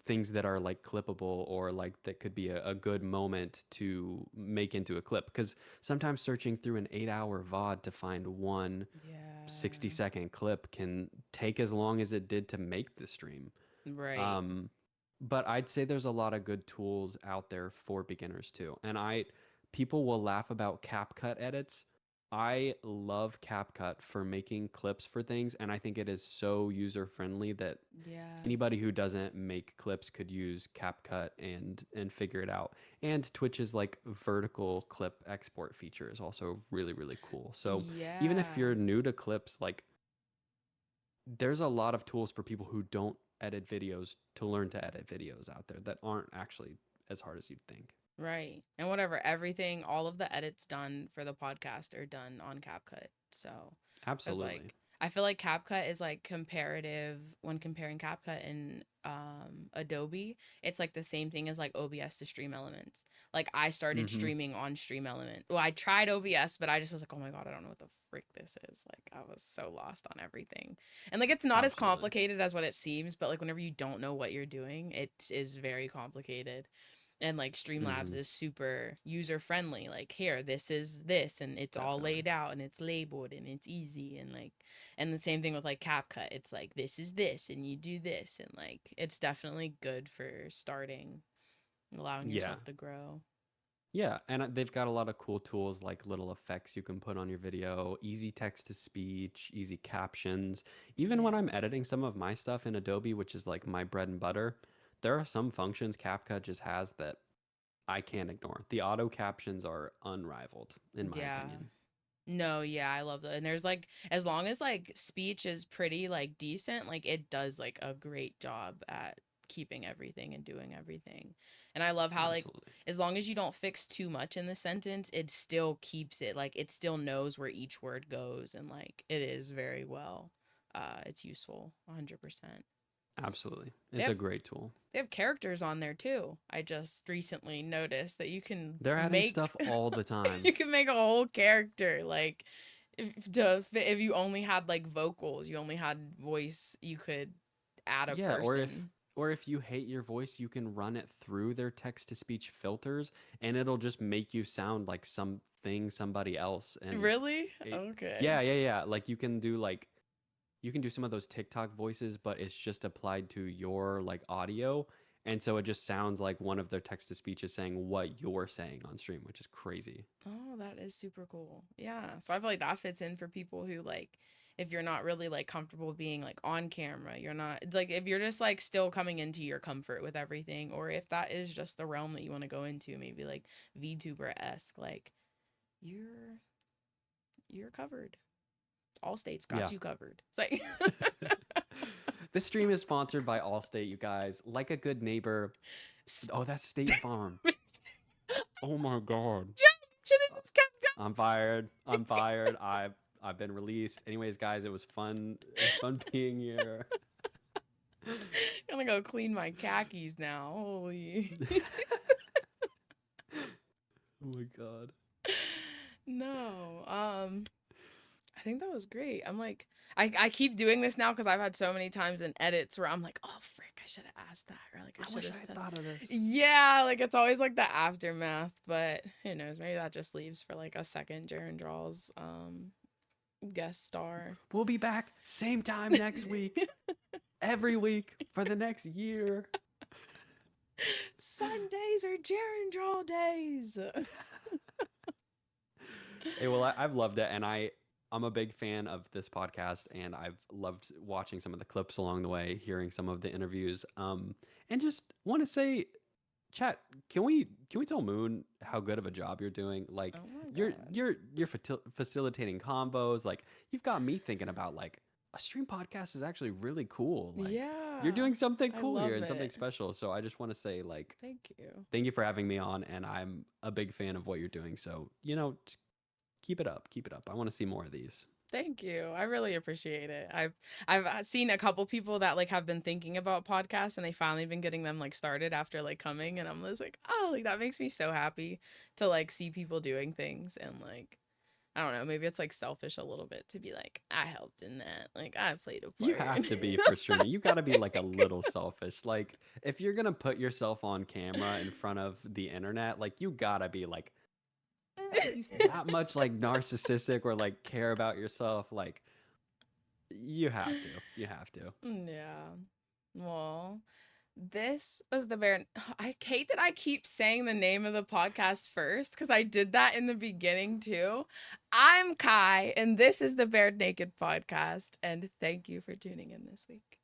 things that are like clippable or like that could be a good moment to make into a clip because sometimes searching through an 8 hour VOD to find one Yeah. 60-second clip can take as long as it did to make the stream. Right. um, but I'd say there's a lot of good tools out there for beginners too. And people will laugh about CapCut edits. I love CapCut for making clips for things, and I think it is so user friendly that Yeah. anybody who doesn't make clips could use CapCut and figure it out. And Twitch's like vertical clip export feature is also really really cool. So even if Yeah. you're new to clips, like there's a lot of tools for people who don't edit videos to learn to edit videos out there that aren't actually as hard as you'd think. Right. And whatever, everything, all of the edits done for the podcast are done on CapCut. So, because Absolutely. like, I feel like CapCut is like comparative when comparing CapCut and Adobe. It's like the same thing as like OBS to Stream Elements. Like, I started Mm-hmm. streaming on Stream Element. Well, I tried OBS, but I just was like, oh my God, I don't know what the frick this is. Like, I was so lost on everything. And like, it's not as Absolutely. complicated as what it seems, but like, whenever you don't know what you're doing, it is very complicated. And like Streamlabs Mm-hmm. is super user friendly. Like, here, this is this, and it's all Definitely. laid out and it's labeled and it's easy. And like, and the same thing with like CapCut. It's like, this is this and you do this, and like, it's definitely good for starting, allowing Yeah. yourself to grow. Yeah, and they've got a lot of cool tools like little effects you can put on your video, easy text to speech, easy captions. Even when Yeah. I'm editing some of my stuff in Adobe, which is like my bread and butter, there are some functions CapCut just has that I can't ignore. The auto captions are unrivaled, in my Yeah. opinion. No, yeah, I love that. And there's like, as long as like speech is pretty like decent, like it does like a great job at keeping everything and doing everything. And I love how like, Absolutely. as long as you don't fix too much in the sentence, it still keeps it like, it still knows where each word goes, and like it is very well it's useful 100%. Absolutely. They It's a have great tool. they have characters on there too. I just recently noticed that you can They're adding make stuff all the time. you can make a whole character like, if you only had like vocals, you only had voice, you could add a Yeah, person. or if you hate your voice, you can run it through their text to speech filters and it'll just make you sound like something somebody else and Really? it Okay. yeah, yeah, yeah. Like you can do some of those TikTok voices, but it's just applied to your like audio and so it just sounds like one of their text to speech is saying what you're saying on stream, which is crazy. Oh, that is super cool. Yeah. So I feel like that fits in for people who like, if you're not really like comfortable being like on camera, you're not like, if you're just like still coming into your comfort with everything, or if that is just the realm that you want to go into, maybe like VTuber-esque, like you're you're covered. All states got Yeah. you covered. It's like This stream is sponsored by Allstate, you guys. Like a good neighbor. Oh, that's State Farm. Oh my god. should have just kept I'm fired. I'm fired. I've been released. Anyways, guys, it was fun. It was fun being here. I'm gonna go clean my khakis now. Holy. Oh my god. No. I think that was great. I'm like, I keep doing this now because I've had so many times in edits where I'm like, oh frick, I should have asked that, or like I I should wish have I had said. thought of this. Yeah, like it's always like the aftermath, but who knows? Maybe that just leaves for like a second Jaren Draws guest star. We'll be back same time next week. Every week for the next year. Sundays are Jaren Draw days. Hey, well, I've loved it, and I'm a big fan of this podcast, and I've loved watching some of the clips along the way, hearing some of the interviews, and just want to say, chat, can we tell Moon how good of a job you're doing? Like, Oh my you're god. you're you're facilitating combos. Like, you've got me thinking about like a stream podcast is actually really cool. Like, you're Yeah. doing something I cool here love and something it. special. So I just want to say like Thank you. thank you for having me on, and I'm a big fan of what you're doing. So just keep it up. Keep it up. I want to see more of these. Thank you. I really appreciate it. I've seen a couple people that like have been thinking about podcasts, and they finally been getting them like started after like coming, and I'm just like, oh, like that makes me so happy to like see people doing things, and like I don't know, maybe it's like selfish a little bit to be like, I helped in that. Like I played a You part. have to be for streaming. You got to be like a little selfish. Like if you're gonna put yourself on camera in front of the internet, like you gotta be like at least that much like narcissistic or like care about yourself. Like you have to. You have to. Yeah. Well, this was the bare. I hate that I keep saying the name of the podcast first because I did that in the beginning too. I'm Kai, and this is the Bare Naked Podcast, and thank you for tuning in this week.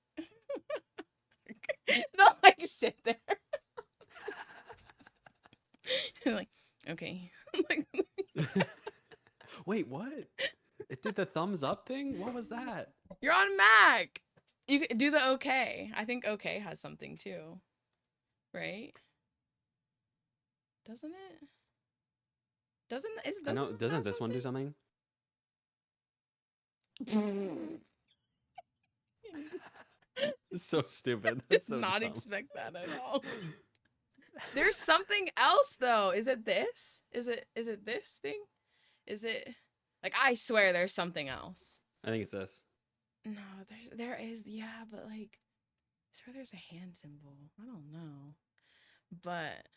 They'll like sit there, like, okay, Wait, what? It did the thumbs up thing? What was that? you're on Mac. You do the okay. I think okay has something too, right? Doesn't it? Doesn't is I doesn't know. it Doesn't have this one do something? something? It's so stupid. Did That's so not dumb. expect that at all. There's something else though. Is it this? Is it this thing? Is it like I swear there's something else. I think it's this. No, there is, yeah, but like I swear there's a hand symbol. I don't know. But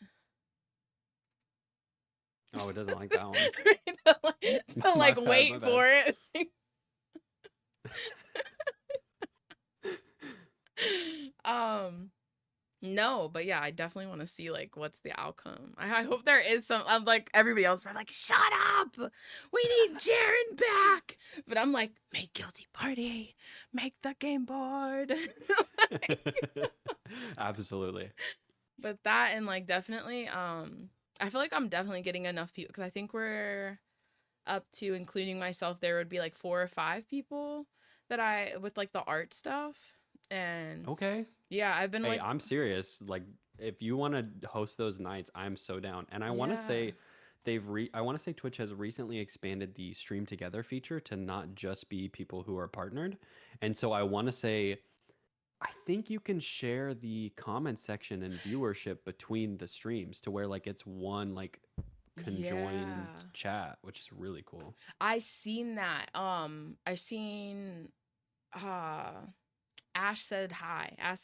Oh, it doesn't like that one. the, My like bad. My wait bad. for it. um no, but yeah, I definitely want to see like what's the outcome. I hope there is some. I'm like everybody else. I'm like, shut up. We need Jeren back. But I'm like, make guilty party, make the game board. Absolutely. But that and like definitely, I feel like I'm definitely getting enough people because I think we're up to, including myself, there would be like 4 or 5 people that I with like the art stuff. And Okay. yeah, I've been Hey, like, I'm serious. Like, if you want to host those nights, I'm so down. And I want to yeah, say I want to say Twitch has recently expanded the stream together feature to not just be people who are partnered. And so I want to say I think you can share the comment section and viewership between the streams to where like it's one like conjoined yeah. chat, which is really cool. I seen that. I seen uh Ash said hi. Ash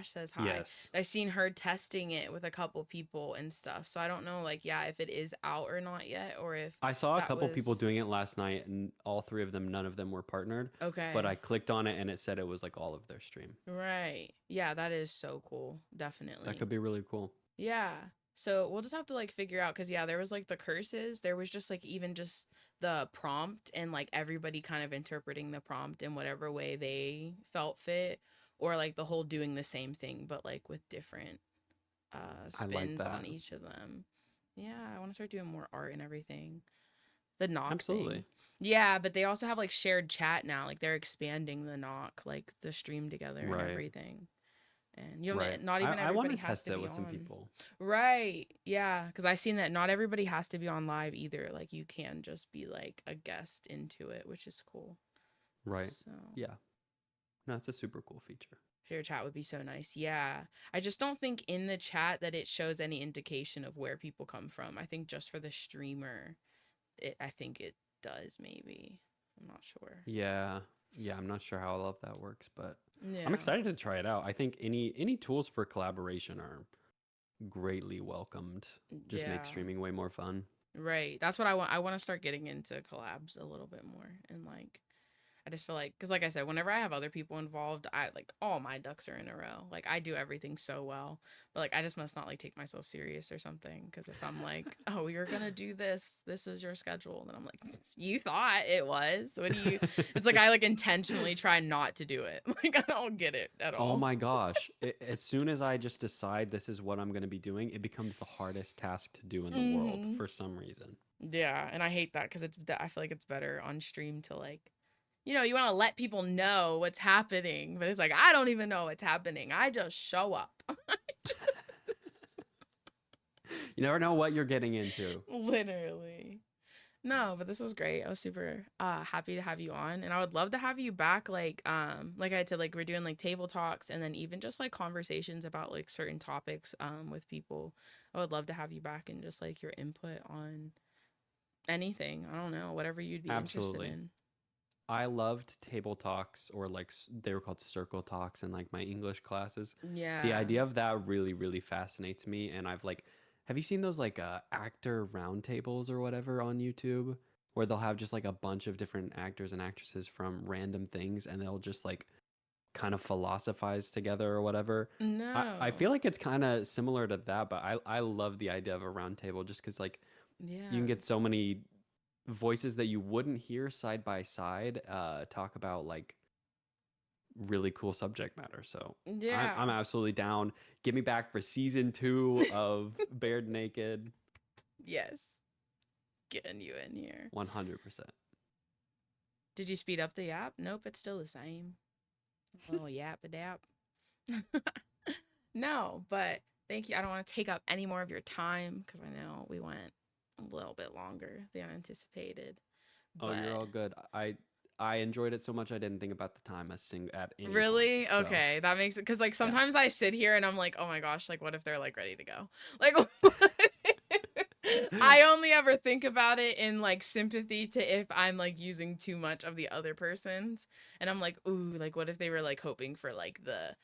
says hi. Yes. I seen her testing it with a couple people and stuff. So I don't know like yeah, if it is out or not yet or if I saw a that couple people was doing it last night, and all three of them, none of them were partnered. But I okay. clicked on it, and it said it was like all of their stream. Right. Yeah, that is so cool. That Definitely. could be really cool. Yeah. So we'll just have to like figure out because yeah, there was like the curses. There was just like even just the prompt and like everybody kind of interpreting the prompt in whatever way they felt fit, or like the whole doing the same thing but like with different I like spins on that. each of them. Yeah, I want to start doing more art and everything. The knock Absolutely. thing. Yeah, but they also have like shared chat now. Like they're expanding the knock, like the stream together and Right. everything. And you Right. don't not even I want everybody to has test to it be with some on. people. Right. Yeah, cuz I seen that not everybody has to be on live either. Like you can just be like a guest into it, which is cool. Right. So, Yeah. No, it's a super cool feature. share chat would be so nice. Yeah. I just don't think in the chat that it shows any indication of where people come from. I think just for the streamer, I think it does maybe. I'm not sure. Yeah. Yeah, I'm not sure how all of that works, but I'm Yeah. excited to try it out. I think any tools for collaboration are greatly welcomed. Just make Yeah. streaming way more fun. Right. That's what I want. I want to start getting into collabs a little bit more and like I just feel like, because like I said, whenever I have other people involved, I like all my ducks are in a row. Like I do everything so well, but like I just must not like take myself serious or something. Because if I'm like, oh, you're gonna do this, this is your schedule, then I'm like, you thought it was. What do you? It's like I like intentionally try not to do it. Like I don't get it at Oh all. my gosh. As soon as I just decide this is what I'm going to be doing, it becomes the hardest task to do in the world Hmm. for some reason. Yeah, and I hate that because I feel like it's better on stream to like you want to let people know what's happening, but it's like, I don't even know what's happening. I just show up. You never know what you're getting into. Literally. No, but this was great. I was super happy to have you on and I would love to have you back like I said like we're doing like table talks and then even just like conversations about like certain topics with people. I would love to have you back and just like your input on anything. I don't know, whatever you'd be interested Absolutely. in. I loved table talks or like they were called circle talks in like my English classes. The Yeah. idea of that really, really fascinates me. And I've like, have you seen those like actor roundtables or whatever on YouTube where they'll have just like a bunch of different actors and actresses from random things and they'll just like kind of philosophize together or whatever. I No. feel like it's kind of similar to that, but I love the idea of a round table just because like you Yeah. can get so many voices that you wouldn't hear side by side talk about like really cool subject matter. So Yeah. I'm absolutely down. Get me back for season 2 of Bared Naked. Yes. Getting you in here. 100%. Did you speed up the app? Nope, it's still the same. Oh, yap a dap. No, but Thank you. I don't want to take up any more of your time because I know we went a little bit longer than anticipated. Oh, you're But all good. I enjoyed it so much I didn't think about the time at any point. really, So okay, that makes it because like yeah. sometimes I sit here and I'm like, oh my gosh, like what if they're like ready to go? Like, what? I only ever think about it in like sympathy to if I'm like using too much of the other person's, and I'm like, ooh, like what if they were like hoping for like the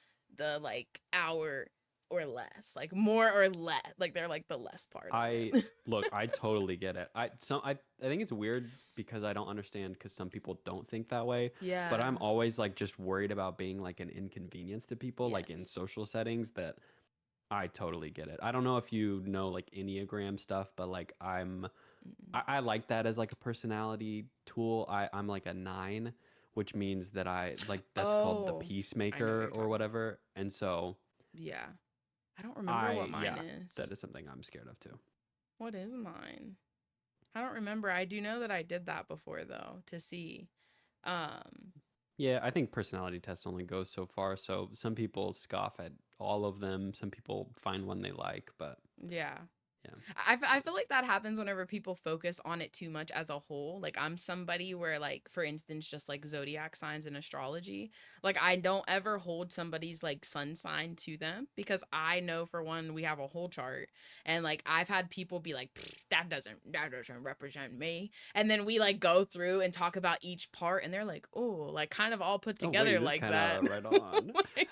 like hour or less, like more or less, like they're like the less part of I it. look, I totally get it. I think it's weird because I don't understand because some people don't think that way, but Yeah. I'm always like just worried about being like an inconvenience to people like in Yes. social settings that I totally get it. I don't know if you know like Enneagram stuff, but like Mm-mm. I like that as like a personality tool. I'm like a 9, which means that I like that's called the Oh, I know what peacemaker you're or talking about. whatever. And so Yeah. I don't remember what mine yeah, that is. is something I'm scared of too. What is mine? I don't remember. I do know that I did that before though to see. Um, Yeah, I think personality tests only go so far. So some people scoff at all of them. Some people find one they like, but yeah. yeah. I feel like that happens whenever people focus on it too much as a whole. Like I'm somebody where like for instance just like zodiac signs and astrology, like I don't ever hold somebody's like sun sign to them because I know for one we have a whole chart and like I've had people be like that doesn't represent me. And then we like go through and talk about each part and they're like, "Oh, like kind of all put Oh wait, together this like kind that." of right on. Like,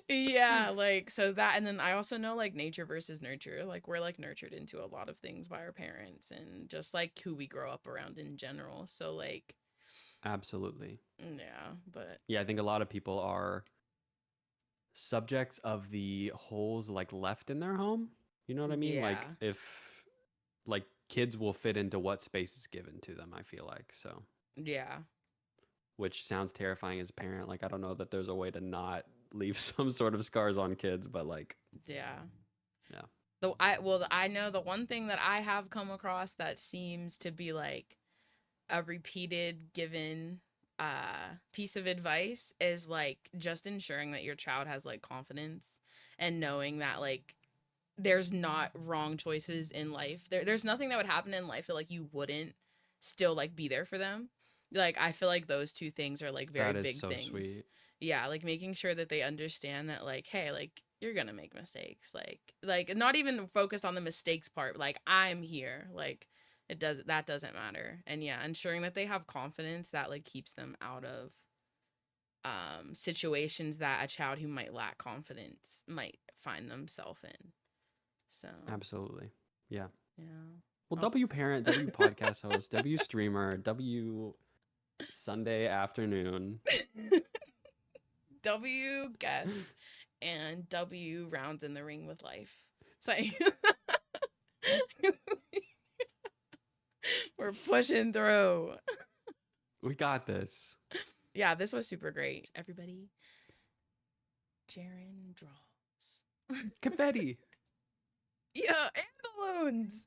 yeah, like so that and then I also know like nature versus nurture. Like we're like nurtured into a lot of things by our parents and just like who we grow up around in general. So like Absolutely. yeah, but Yeah, I think a lot of people are subjects of the holes like left in their home. You know what I mean? Like yeah. if like kids will fit into what space is given to them, I feel like. So, Yeah. which sounds terrifying as a parent. Like I don't know that there's a way to not leave some sort of scars on kids, but like Yeah. yeah. I know the one thing that I have come across that seems to be like a repeated given piece of advice is like just ensuring that your child has like confidence and knowing that like there's not wrong choices in life. There's nothing that would happen in life that like you wouldn't still like be there for them. Like I feel like those two things are like very That is big so things. sweet. Yeah, like making sure that they understand that like hey, like you're going to make mistakes. Like not even focused on the mistakes part. Like I'm here. Like that doesn't matter. And yeah, ensuring that they have confidence that like keeps them out of situations that a child who might lack confidence might find themselves in. So, Absolutely. Yeah. yeah. Well, Oh. W parent, W podcast host, W streamer, W Sunday afternoon. W guest and W rounds in the ring with life. So we're pushing through. We got this. Yeah, this was super great. Everybody, Jeren draws. Confetti. Yeah, and balloons.